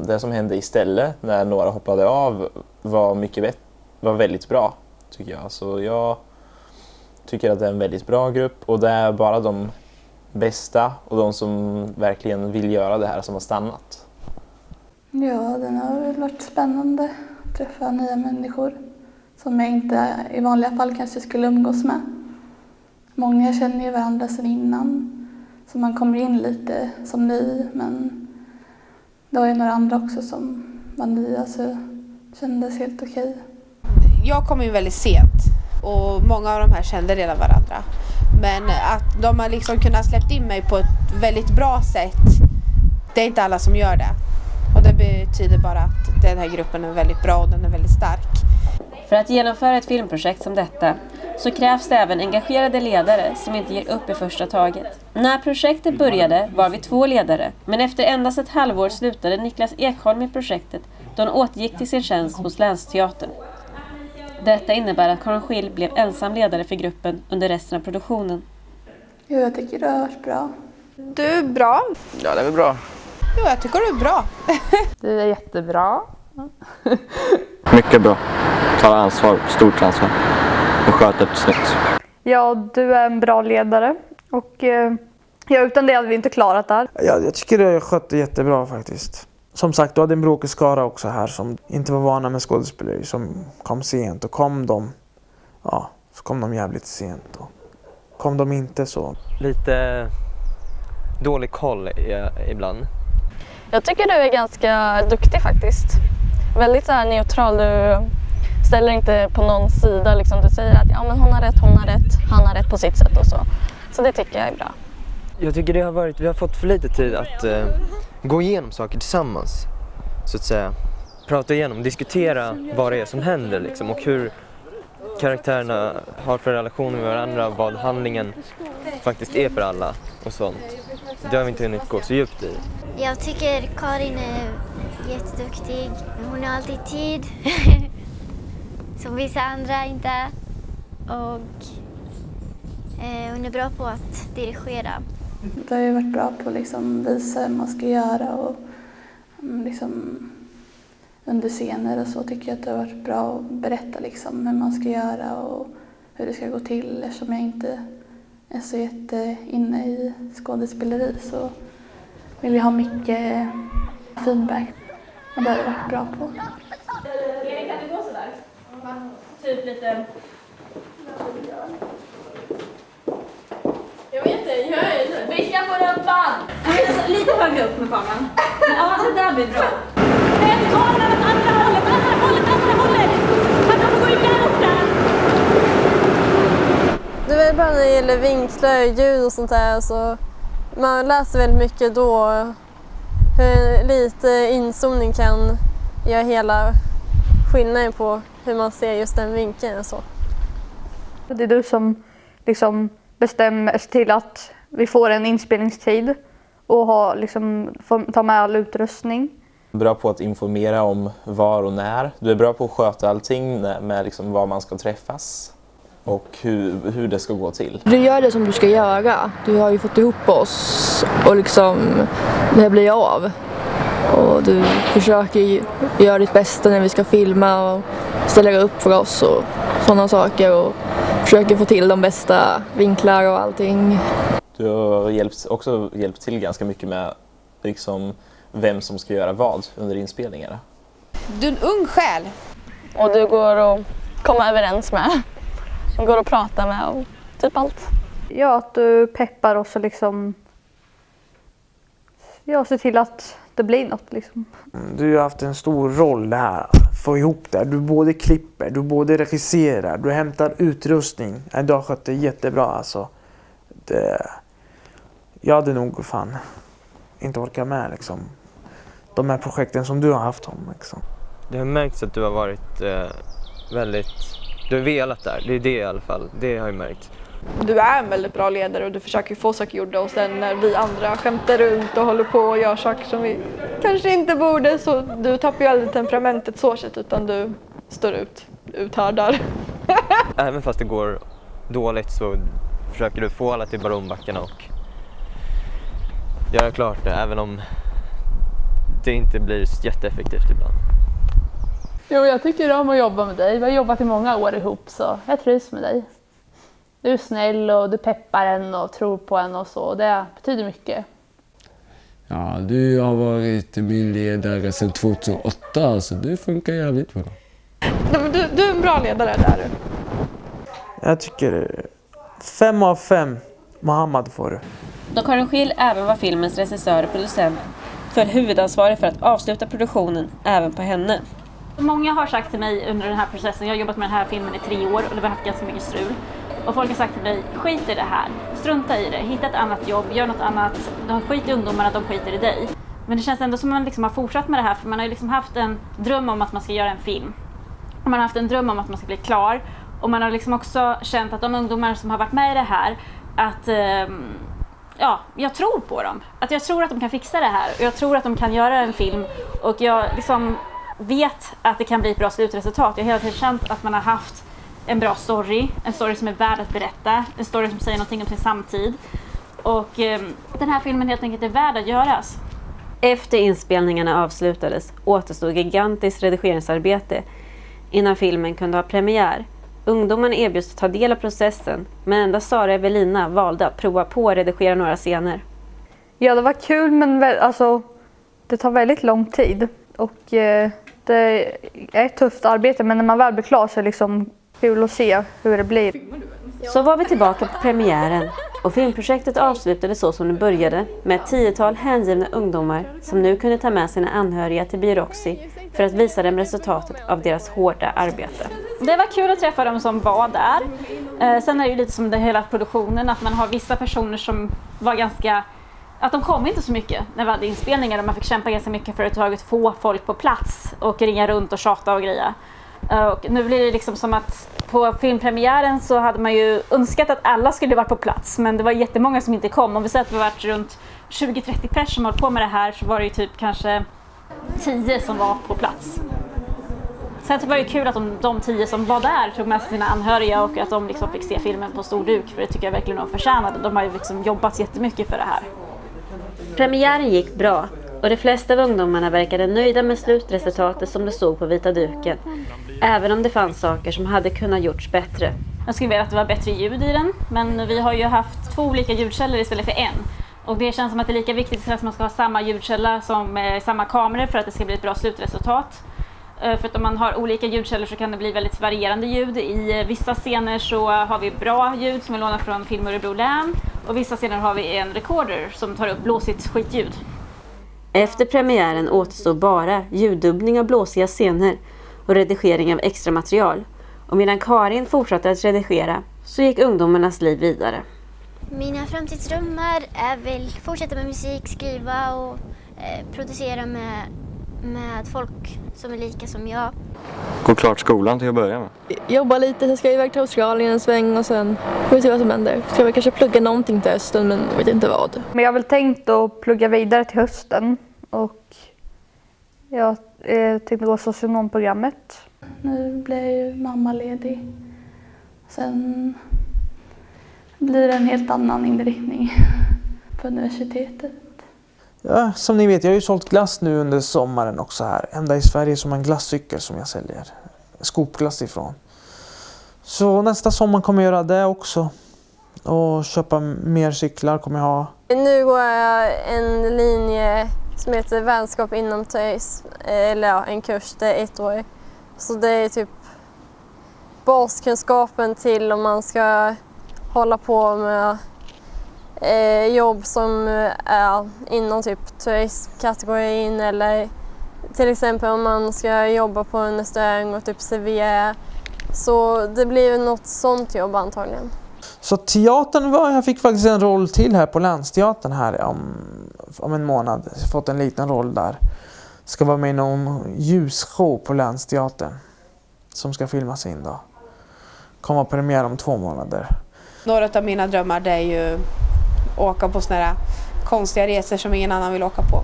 det som hände istället när några hoppade av var väldigt bra, tycker jag. Så jag tycker att det är en väldigt bra grupp och det är bara de bästa och de som verkligen vill göra det här som har stannat. Ja, den har väl varit spännande att träffa nya människor som jag inte i vanliga fall kanske skulle umgås med. Många känner ju varandra sedan innan, så man kommer in lite som ny, men Det var ju några andra också som var nya så det kändes helt okej. Jag kom ju väldigt sent och många av de här kände redan varandra. Men att de har liksom kunnat släppt in mig på ett väldigt bra sätt, det är inte alla som gör det. Och det betyder bara att den här gruppen är väldigt bra och den är väldigt stark. För att genomföra ett filmprojekt som detta så krävs det även engagerade ledare som inte ger upp i första taget. När projektet började var vi 2 ledare, men efter endast ett halvår slutade Niklas Ekholm i projektet då han återgick till sin tjänst hos Länsteatern. Detta innebär att Karin Schill blev ensam ledare för gruppen under resten av produktionen. Jo, jag tycker det har varit bra. Du är bra. Ja, det är väl bra. Jo, jag tycker du är bra. Du är jättebra. Mycket bra. Tar ansvar, stort ansvar. Och sköter ett snyggt. Ja, du är en bra ledare. Och utan det hade vi inte klarat det här. Ja, jag tycker det skött det jättebra faktiskt. Som sagt, du hade en bråkig skara också här som inte var vana med skådespelare som kom sent. Och kom de jävligt sent. Och kom de inte så. Lite dålig koll ibland. Jag tycker du är ganska duktig faktiskt. Väldigt så här neutral. Du ställer inte på någon sida. Liksom. Du säger att ja, men hon har rätt, han har rätt på sitt sätt och så. Så det tycker jag är bra. Jag tycker vi har fått för lite tid att gå igenom saker tillsammans. Så att säga. Prata igenom, diskutera vad det är som händer liksom, och hur karaktärerna har för relationer med varandra, vad handlingen faktiskt är för alla och sånt. Det har vi inte hunnit gå så djupt i. Jag tycker Karin är jätteduktig. Hon har alltid tid. Som vissa andra inte. Och hon är bra på att dirigera. Du har ju varit bra på att liksom visa hur man ska göra och liksom under scener och så tycker jag att det har varit bra att berätta liksom hur man ska göra och hur det ska gå till. Eftersom jag inte är så inne i skådespeleri så vill jag ha mycket feedback och det har jag varit bra på. Erik, kan du gå sådär? Typ lite... Jag vet inte, jag är inte. Vicka på rumpan! Lite högre upp med kameran. Ja, det där blir bra. Kameran åt andra hållet! Man kan gå upp där! Du vet bara när det gäller vinklar, ljud och sånt där så man läser väldigt mycket då hur lite inzoomning kan göra hela skillnaden på hur man ser just den vinkeln och så. Det är du som liksom bestämmer till att vi får en inspelningstid och får ta med all utrustning. Du är bra på att informera om var och när. Du är bra på att sköta allting med liksom var man ska träffas och hur det ska gå till. Du gör det som du ska göra. Du har ju fått ihop oss och liksom det här blir av. Och du försöker göra ditt bästa när vi ska filma och ställa upp för oss och sådana saker och försöker få till de bästa vinklar och allting. Du har också hjälpt till ganska mycket med liksom vem som ska göra vad under inspelningarna. Du är en ung själ. Och du går att komma överens med. Du går att prata med och typ allt. Ja, att du peppar oss och liksom... Ja, se till att det blir något liksom. Du har haft en stor roll det här. Få ihop det. Du både klipper, du både regisserar, du hämtar utrustning. Du har skött det jättebra alltså. Jag hade nog inte orkat med liksom. De här projekten som du har haft om liksom. Det har märkts att du har varit väldigt... Du har velat där, det är det i alla fall. Det har jag märkt. Du är en väldigt bra ledare och du försöker få saker gjorda och sen när vi andra skämtar runt och håller på och gör saker som vi kanske inte borde så du tappar ju aldrig temperamentet så sätt utan du står uthärdar. Även fast det går dåligt så försöker du få alla till baronbackarna och göra klart det även om det inte blir jätteeffektivt ibland. Jo, jag tycker om att jobba med dig. Vi har jobbat i många år ihop så jag trivs med dig. Du är snäll och du peppar en och tror på en och så. Det betyder mycket. Ja, du har varit min ledare sedan 2008 så det funkar jävligt bra. Du är en bra ledare där du. Jag tycker 5 av 5 Mohammed får du. Då Karin Schill även var filmens regissör och producent föll huvudansvarig för att avsluta produktionen även på henne. Många har sagt till mig under den här processen, jag har jobbat med den här filmen i 3 år och det har haft ganska mycket strul. Och folk har sagt till mig, skit i det här, strunta i det, hitta ett annat jobb, gör något annat. De skiter i ungdomarna, de skiter i dig. Men det känns ändå som att man liksom har fortsatt med det här, för man har ju liksom haft en dröm om att man ska göra en film. Och man har haft en dröm om att man ska bli klar. Och man har liksom också känt att de ungdomar som har varit med i det här, att jag tror på dem. Att jag tror att de kan fixa det här. Och jag tror att de kan göra en film. Och jag liksom vet att det kan bli ett bra slutresultat. Jag har hela tiden känt att man har haft en bra story. En story som är värd att berätta. En story som säger någonting om sin samtid. Och den här filmen helt enkelt är värd att göras. Efter inspelningarna avslutades återstod gigantiskt redigeringsarbete innan filmen kunde ha premiär. Ungdomarna erbjöds att ta del av processen, men endast Sara och Evelina valde att prova på att redigera några scener. Ja, det var kul, men det tar väldigt lång tid. Och det är ett tufft arbete, men när man väl blir klar så är det liksom kul att se hur det blir. Så var vi tillbaka på premiären och filmprojektet avslutades så som det började med ett 10-tal hängivna ungdomar som nu kunde ta med sina anhöriga till Beiroxy för att visa dem resultatet av deras hårda arbete. Det var kul att träffa dem som var där. Sen är det ju lite som det hela produktionen, att man har vissa personer som var ganska... Att de kom inte så mycket när vi hade inspelningar och man fick kämpa ganska mycket för att få folk på plats och ringa runt och tjata och greja. Och nu blir det liksom som att på filmpremiären så hade man ju önskat att alla skulle vara på plats, men det var jättemånga som inte kom. Om vi säger att vi var runt 20-30 pers som höll på med det här, så var det ju typ kanske 10 som var på plats. Sen så var det kul att de 10 som var där tog med sina anhöriga och att de liksom fick se filmen på stor duk, för det tycker jag verkligen de förtjänade. De har ju liksom jobbat jättemycket för det här. Premiären gick bra och de flesta av ungdomarna verkade nöjda med slutresultatet som det såg på vita duken. Även om det fanns saker som hade kunnat gjorts bättre. Jag skulle vilja att det var bättre ljud i den, men vi har ju haft 2 olika ljudkällor istället för en. Och det känns som att det är lika viktigt att man ska ha samma ljudkälla som samma kameror för att det ska bli ett bra slutresultat. För att om man har olika ljudkällor så kan det bli väldigt varierande ljud. I vissa scener så har vi bra ljud som är lånat från Film Örebro län. Och vissa scener har vi en recorder som tar upp blåsigt skitljud. Efter premiären återstod bara ljuddubbning av blåsiga scener och redigering av extra material. Och medan Karin fortsatte att redigera så gick ungdomarnas liv vidare. Mina framtidsdrömmar är väl fortsätta med musik, skriva och producera med folk som är lika som jag. Gå klart skolan till att börja med. Jobba lite, sen ska jag iväg till Australien en sväng och sen får vi se vad som händer. Ska jag kanske plugga någonting till hösten, men jag vet inte vad. Men jag har väl tänkt att plugga vidare till hösten och jag tänkte gå socionomprogrammet. Nu blir jag ju mammaledig. Sen blir det en helt annan inriktning på universitetet. Ja, som ni vet, jag har ju sålt glass nu under sommaren också här. Ända i Sverige som en glascykel som jag säljer skopglass ifrån. Så nästa sommar kommer jag göra det också. Och köpa mer cyklar kommer jag ha. Nu går jag en linje som heter vänskap inom turism. Eller ja, en kurs, det är 1 år. Så det är typ baskunskapen till om man ska hålla på med jobb som är inom typ turismkategorin, eller till exempel om man ska jobba på en restaurang och typ servera. Så det blir något sånt jobb antagligen. Så teatern jag fick faktiskt en roll till här på Länsteatern här om en månad. Jag har fått en liten roll där. Ska vara med i någon ljusshow på Länsteatern som ska filmas in då. Kommer premiär om 2 månader. Några av mina drömmar det är ju åka på såna här konstiga resor som ingen annan vill åka på.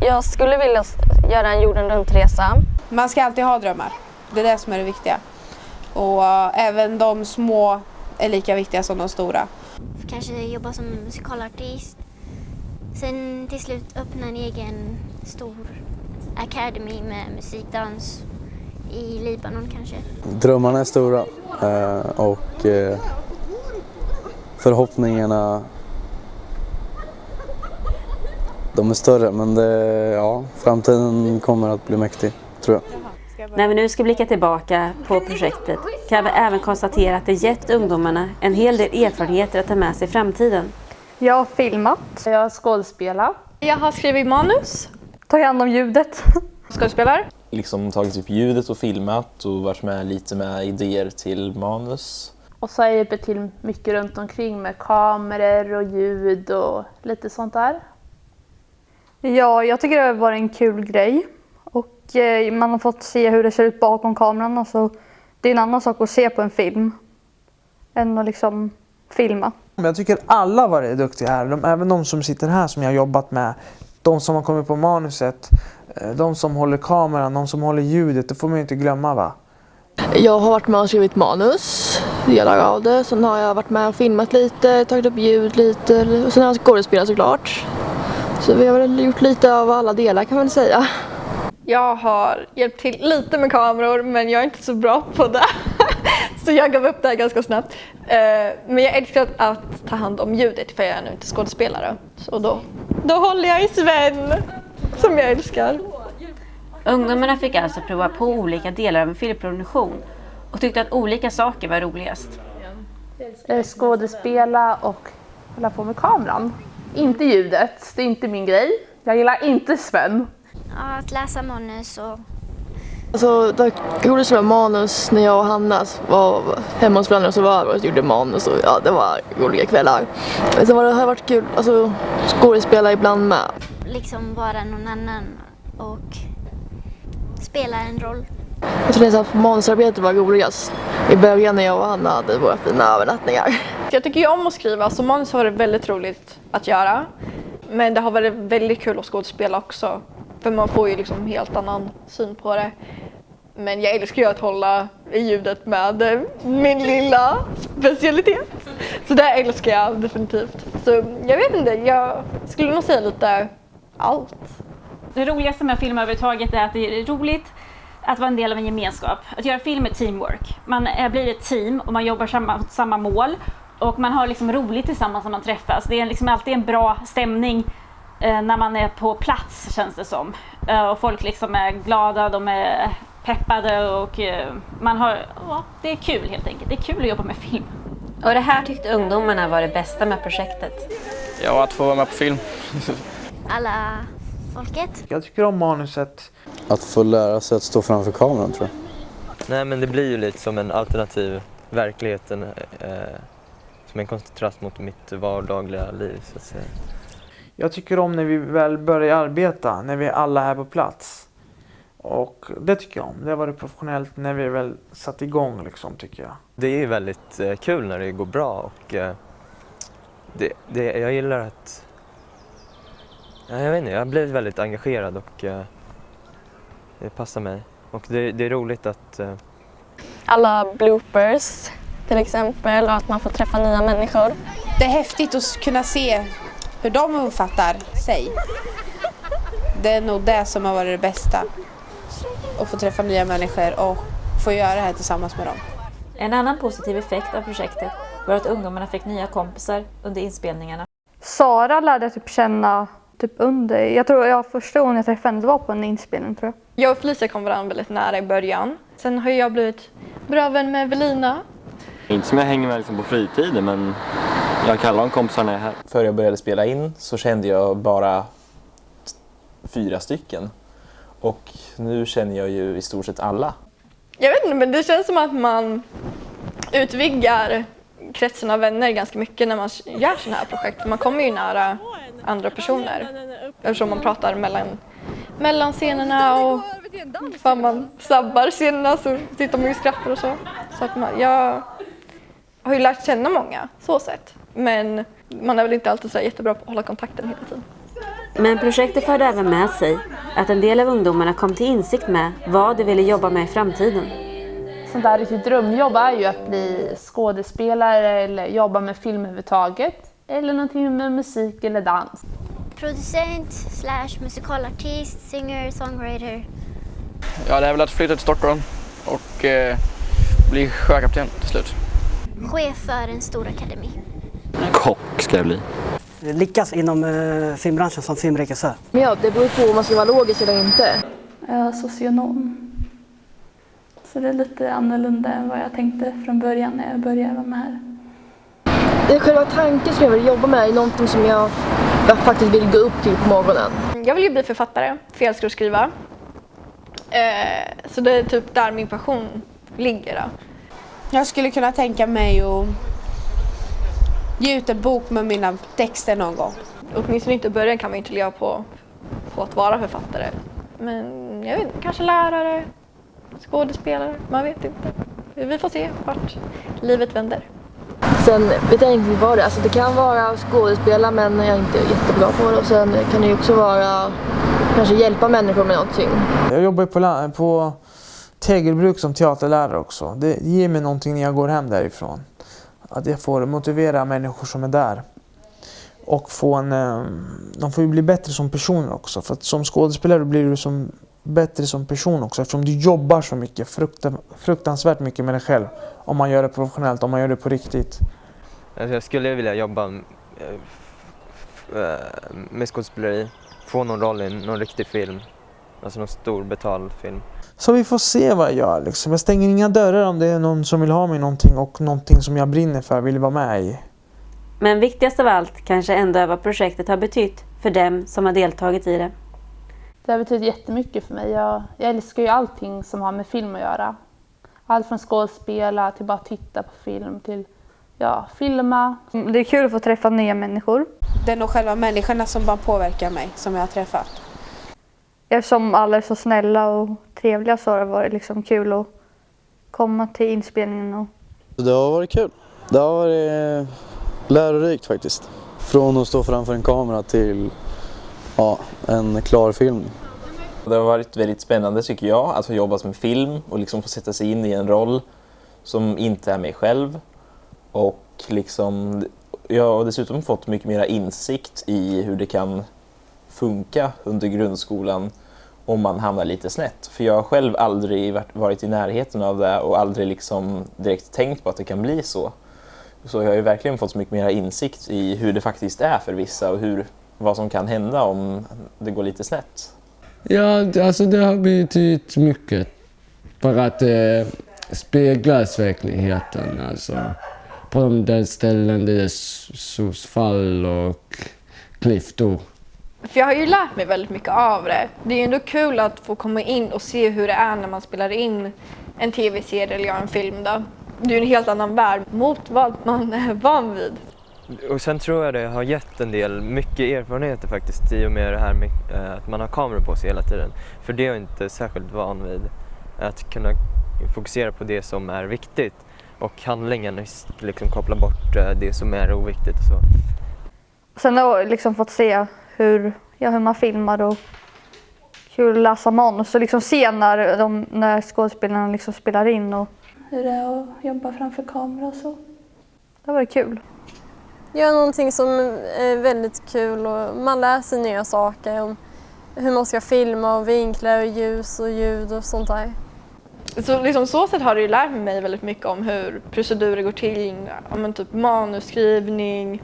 Jag skulle vilja göra en jorden runt-resa. Man ska alltid ha drömmar. Det är det som är det viktiga. Och även de små är lika viktiga som de stora. Kanske jobba som musikalartist. Sen till slut öppna en egen stor academy med musikdans i Libanon kanske. Drömmarna är stora och förhoppningarna de är större, men framtiden kommer att bli mäktig, tror jag. När vi nu ska blicka tillbaka på projektet kan vi även konstatera att det gett ungdomarna en hel del erfarenheter att ta med sig i framtiden. Jag har filmat. Jag har skådespelat. Jag har skrivit manus. Tagit hand om ljudet. Skådespelar. Liksom tagit upp ljudet och filmat och varit med lite med idéer till manus. Och så har jag hjälpt till mycket runt omkring med kameror och ljud och lite sånt där. Ja, jag tycker det har varit en kul grej. Och man har fått se hur det ser ut bakom kameran. Alltså, det är en annan sak att se på en film än att liksom filma. Jag tycker alla har varit duktiga här. Även de som sitter här som jag har jobbat med. De som har kommit på manuset. De som håller kameran, de som håller ljudet. Det får man ju inte glömma, va? Jag har varit med och skrivit manus, delar av det. Sen har jag varit med och filmat lite, tagit upp ljud lite. Och sen har jag skådespelat såklart. Så vi har väl gjort lite av alla delar kan man väl säga. Jag har hjälpt till lite med kameror men jag är inte så bra på det. Så jag gav upp det här ganska snabbt. Men jag älskar att ta hand om ljudet för jag är nu inte skådespelare. Så då håller jag i Sven som jag älskar. Ungdomarna fick alltså prova på olika delar av en filmproduktion och tyckte att olika saker var roligast. Skådespela och hålla på med kameran. Inte ljudet, det är inte min grej. Jag gillar inte Sven. Ja, att läsa manus och... Alltså det roligaste med manus när jag och Hanna var hemma hos föräldrar så var och gjorde manus och ja, det var roliga kvällar. Sen har det varit kul, alltså skådespela ibland med. Liksom vara någon annan och spela en roll. Jag tror att manusarbetet var roligast i början när jag och Hanna hade våra fina övernattningar. Jag tycker ju om att skriva, så manus har varit väldigt roligt att göra. Men det har varit väldigt kul att skådespela också. För man får ju liksom helt annan syn på det. Men jag älskar ju att hålla i ljudet med min lilla specialitet. Så det älskar jag definitivt. Så jag vet inte, jag skulle nog säga lite allt. Det roligaste med film överhuvudtaget är att det är roligt att vara en del av en gemenskap. Att göra film är teamwork. Man blir ett team och man jobbar mot samma mål. Och man har liksom roligt tillsammans när man träffas. Det är liksom alltid en bra stämning när man är på plats, känns det som. Och folk liksom är glada, de är peppade och man har, det är kul helt enkelt. Det är kul att jobba med film. Och det här tyckte ungdomarna var det bästa med projektet. Ja, att få vara med på film. Alla folket. Jag tycker om manuset. Att få lära sig att stå framför kameran, tror jag. Nej, men det blir ju lite som en alternativ verkligheten. Som en kontrast mot mitt vardagliga liv, så att säga. Jag tycker om när vi väl börjar arbeta, när vi är alla här på plats. Och det tycker jag om. Det var det professionellt när vi väl satt igång, liksom, tycker jag. Det är ju väldigt kul när det går bra och jag gillar att... Jag vet inte, jag har blivit väldigt engagerad och det passar mig. Och det är roligt att... Alla bloopers till exempel och att man får träffa nya människor. Det är häftigt att kunna se hur de uppfattar sig. Det är nog det som har varit det bästa. Att få träffa nya människor och få göra det här tillsammans med dem. En annan positiv effekt av projektet var att ungdomarna fick nya kompisar under inspelningarna. Sara lärde jag typ känna typ under. Jag tror första gången jag träffade henne var på en inspelning, tror jag. Jag och Felicia kom varandra väldigt nära i början. Sen har jag blivit bra vän med Evelina. Inte som jag hänger med liksom på fritiden, men jag kallar dem kompisar när jag är här. Före jag började spela in så kände jag bara 4 stycken. Och nu känner jag ju i stort sett alla. Jag vet inte, men det känns som att man utvidgar kretsen av vänner ganska mycket när man gör sådana här projekt. Man kommer ju nära andra personer. Eftersom man pratar mellan scenerna och för man sabbar scenerna så sitter man ju och skrattar och så. Så att jag har ju lärt känna många, så sett. Men man är väl inte alltid så jättebra på att hålla kontakten hela tiden. Men projektet förde även med sig att en del av ungdomarna kom till insikt med vad de ville jobba med i framtiden. Sånt där riktigt drömjobb är ju att bli skådespelare eller jobba med film överhuvudtaget. Eller någonting med musik eller dans. Producent / musikalartist, singer, songwriter. Ja, det är väl att flytta till Stockholm och bli sjökapten till slut. Chef för en stor akademi. Kock ska jag bli. Lyckas inom filmbranschen som filmregissör. Ja, det beror på om man ska vara logisk eller inte. Jag är socionom. Så det är lite annorlunda än vad jag tänkte från början när jag började vara med här. Det är själva tanken som jag vill jobba med, är någonting som jag faktiskt vill gå upp till på morgonen. Jag vill ju bli författare, för jag älskar att skriva. Så det är typ där min passion ligger då. Jag skulle kunna tänka mig att ge ut en bok med mina texter någon gång. Åtminstone inte i början kan man inte leva på att vara författare. Men jag vet inte, kanske lärare, skådespelare, man vet inte. Vi får se vart livet vänder. Sen vet jag inte vad det är. Alltså det kan vara skådespela, men jag är inte jättebra på det. Och sen kan det ju också vara kanske hjälpa människor med någonting. Jag jobbar på Tegelbruk som teaterlärare också. Det ger mig någonting när jag går hem därifrån. Att jag får motivera människor som är där. Och de får ju bli bättre som personer också. För att som skådespelare blir du bättre som person också. Eftersom du jobbar så mycket, fruktansvärt mycket med dig själv. Om man gör det professionellt, om man gör det på riktigt. Alltså jag skulle vilja jobba med skådespeleri. Få någon roll i någon riktig film. Alltså någon stor betald film. Så vi får se vad jag gör liksom. Jag stänger inga dörrar om det är någon som vill ha mig någonting och någonting som jag brinner för vill vara med i. Men viktigast av allt kanske ändå är vad projektet har betytt för dem som har deltagit i det. Det har betytt jättemycket för mig. Jag älskar ju allting som har med film att göra. Allt från skådespela till bara titta på film till filma. Det är kul att få träffa nya människor. Det är nog själva människorna som bara påverkar mig, som jag har träffat. Eftersom alla är så snälla och trevliga så har det varit liksom kul att komma till inspelningen. Det har varit kul. Det har varit lärorikt faktiskt. Från att stå framför en kamera till en klar film. Det har varit väldigt spännande tycker jag att få jobba med film och liksom få sätta sig in i en roll som inte är mig själv. Och liksom, jag har dessutom fått mycket mer insikt i hur det kan funka under grundskolan om man hamnar lite snett. För jag har själv aldrig varit i närheten av det och aldrig liksom direkt tänkt på att det kan bli så. Så jag har ju verkligen fått så mycket mer insikt i hur det faktiskt är för vissa och vad som kan hända om det går lite snett. Ja, alltså det har betytt mycket för att speglas verkligheten. Alltså, på de ställen där det är solfall och klyftor. För jag har ju lärt mig väldigt mycket av det. Det är ju ändå kul att få komma in och se hur det är när man spelar in en tv-serie eller en film då. Det är ju en helt annan värld mot vad man är van vid. Och sen tror jag det har gett en del mycket erfarenheter faktiskt i och med det här med att man har kameror på sig hela tiden. För det är jag inte särskilt van vid. Att kunna fokusera på det som är viktigt och handlingen liksom koppla bort det som är oviktigt och så. Sen har jag liksom fått se hur man filmar och kul att läsa manus och liksom se när skådespelarna liksom spelar in. Och hur det är att jobba framför kamera och så. Det var kul. Göra någonting som är väldigt kul och man lär sig nya saker om hur man ska filma och vinklar och ljus och ljud och sånt där. Så liksom så sätt har det ju lärt mig väldigt mycket om hur procedurer går till, om typ manusskrivning,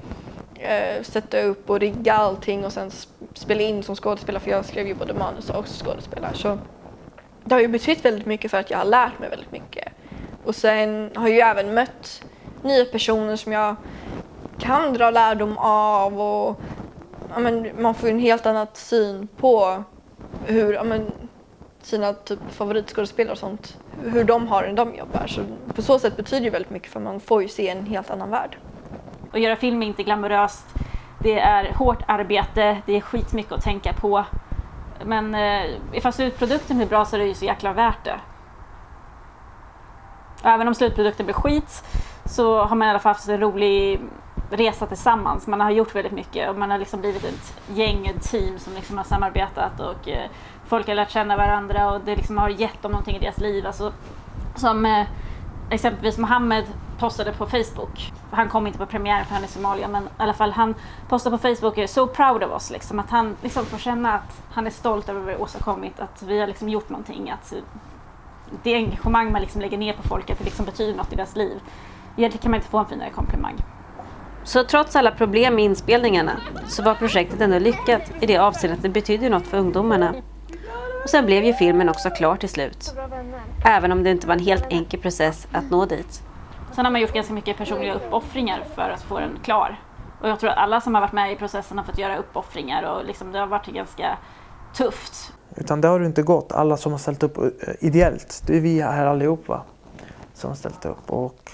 sätta upp och rigga allting och sen spela in som skådespelare, för jag skrev ju både manus och skådespelare. Så det har ju betytt väldigt mycket för att jag har lärt mig väldigt mycket. Och sen har jag ju även mött nya personer som jag kan dra lärdom av och man får en helt annan syn på hur sina typ favoritskådespelare och sånt, hur de har när de jobbar. Så på så sätt betyder det väldigt mycket för man får ju se en helt annan värld. Och göra film är inte glamoröst. Det är hårt arbete, det är skitmycket att tänka på. Men ifall slutprodukten blir bra så är det ju så jäkla värt det. Och även om slutprodukten blir skit så har man i alla fall haft en rolig resa tillsammans. Man har gjort väldigt mycket och man har liksom blivit ett team som liksom har samarbetat och folk har lärt känna varandra och det liksom har gett dem någonting i deras liv. Alltså, som exempelvis Mohammed postade på Facebook. Han kom inte på premiären för han är i Somalia, men i alla fall han postade på Facebook so proud of us, liksom, att han liksom får känna att han är stolt över vad vi åstadkommit, att vi har liksom gjort någonting, att det engagemang man liksom lägger ner på folk, att det liksom betyder något i deras liv. Egentligen kan man inte få en finare komplimang. Så trots alla problem med inspelningarna så var projektet ändå lyckat i det avseendet att det betydde något för ungdomarna. Och sen blev ju filmen också klar till slut. Även om det inte var en helt enkel process att nå dit. Sen har man gjort ganska mycket personliga uppoffringar för att få den klar. Och jag tror att alla som har varit med i processen har fått göra uppoffringar och liksom det har varit ganska tufft. Utan det har ju inte gått. Alla som har ställt upp ideellt, det är vi här allihopa som har ställt upp. Och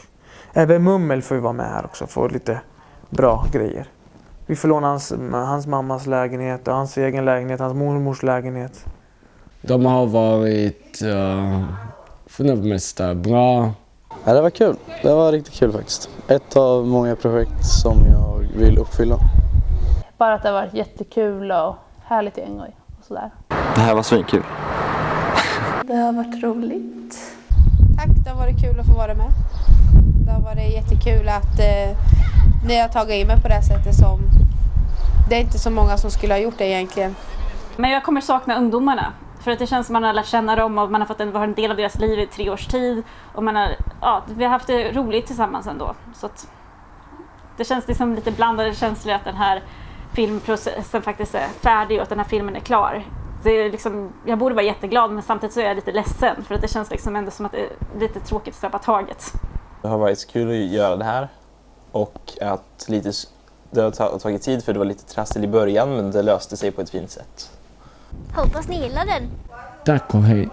även Mummel får ju vara med här också, få lite bra grejer. Vi får låna hans mammas lägenhet och hans egen lägenhet, hans mormors lägenhet. De har varit för det mesta bra. Ja, det var kul. Det var riktigt kul faktiskt. Ett av många projekt som jag vill uppfylla. Bara att det har varit jättekul och härligt gäng och sådär. Det här var svinkul. Det har varit roligt. Tack, det har varit kul att få vara med. Det har varit jättekul att ni har tagit in mig på det här sättet som... Det är inte så många som skulle ha gjort det egentligen. Men jag kommer sakna ungdomarna. För att det känns som man har lärt känna dem och man har fått vara en del av deras liv i 3 års tid. Och vi har haft det roligt tillsammans ändå. Så att det känns liksom lite blandade känslor att den här filmprocessen faktiskt är färdig och att den här filmen är klar. Det är liksom, jag borde vara jätteglad men samtidigt så är jag lite ledsen. För att det känns liksom ändå som att det är lite tråkigt att släppa taget. Det har varit kul att göra det här. Och att det har tagit tid för det var lite trassel i början men det löste sig på ett fint sätt. Hoppas ni gillar den. Tack och hej.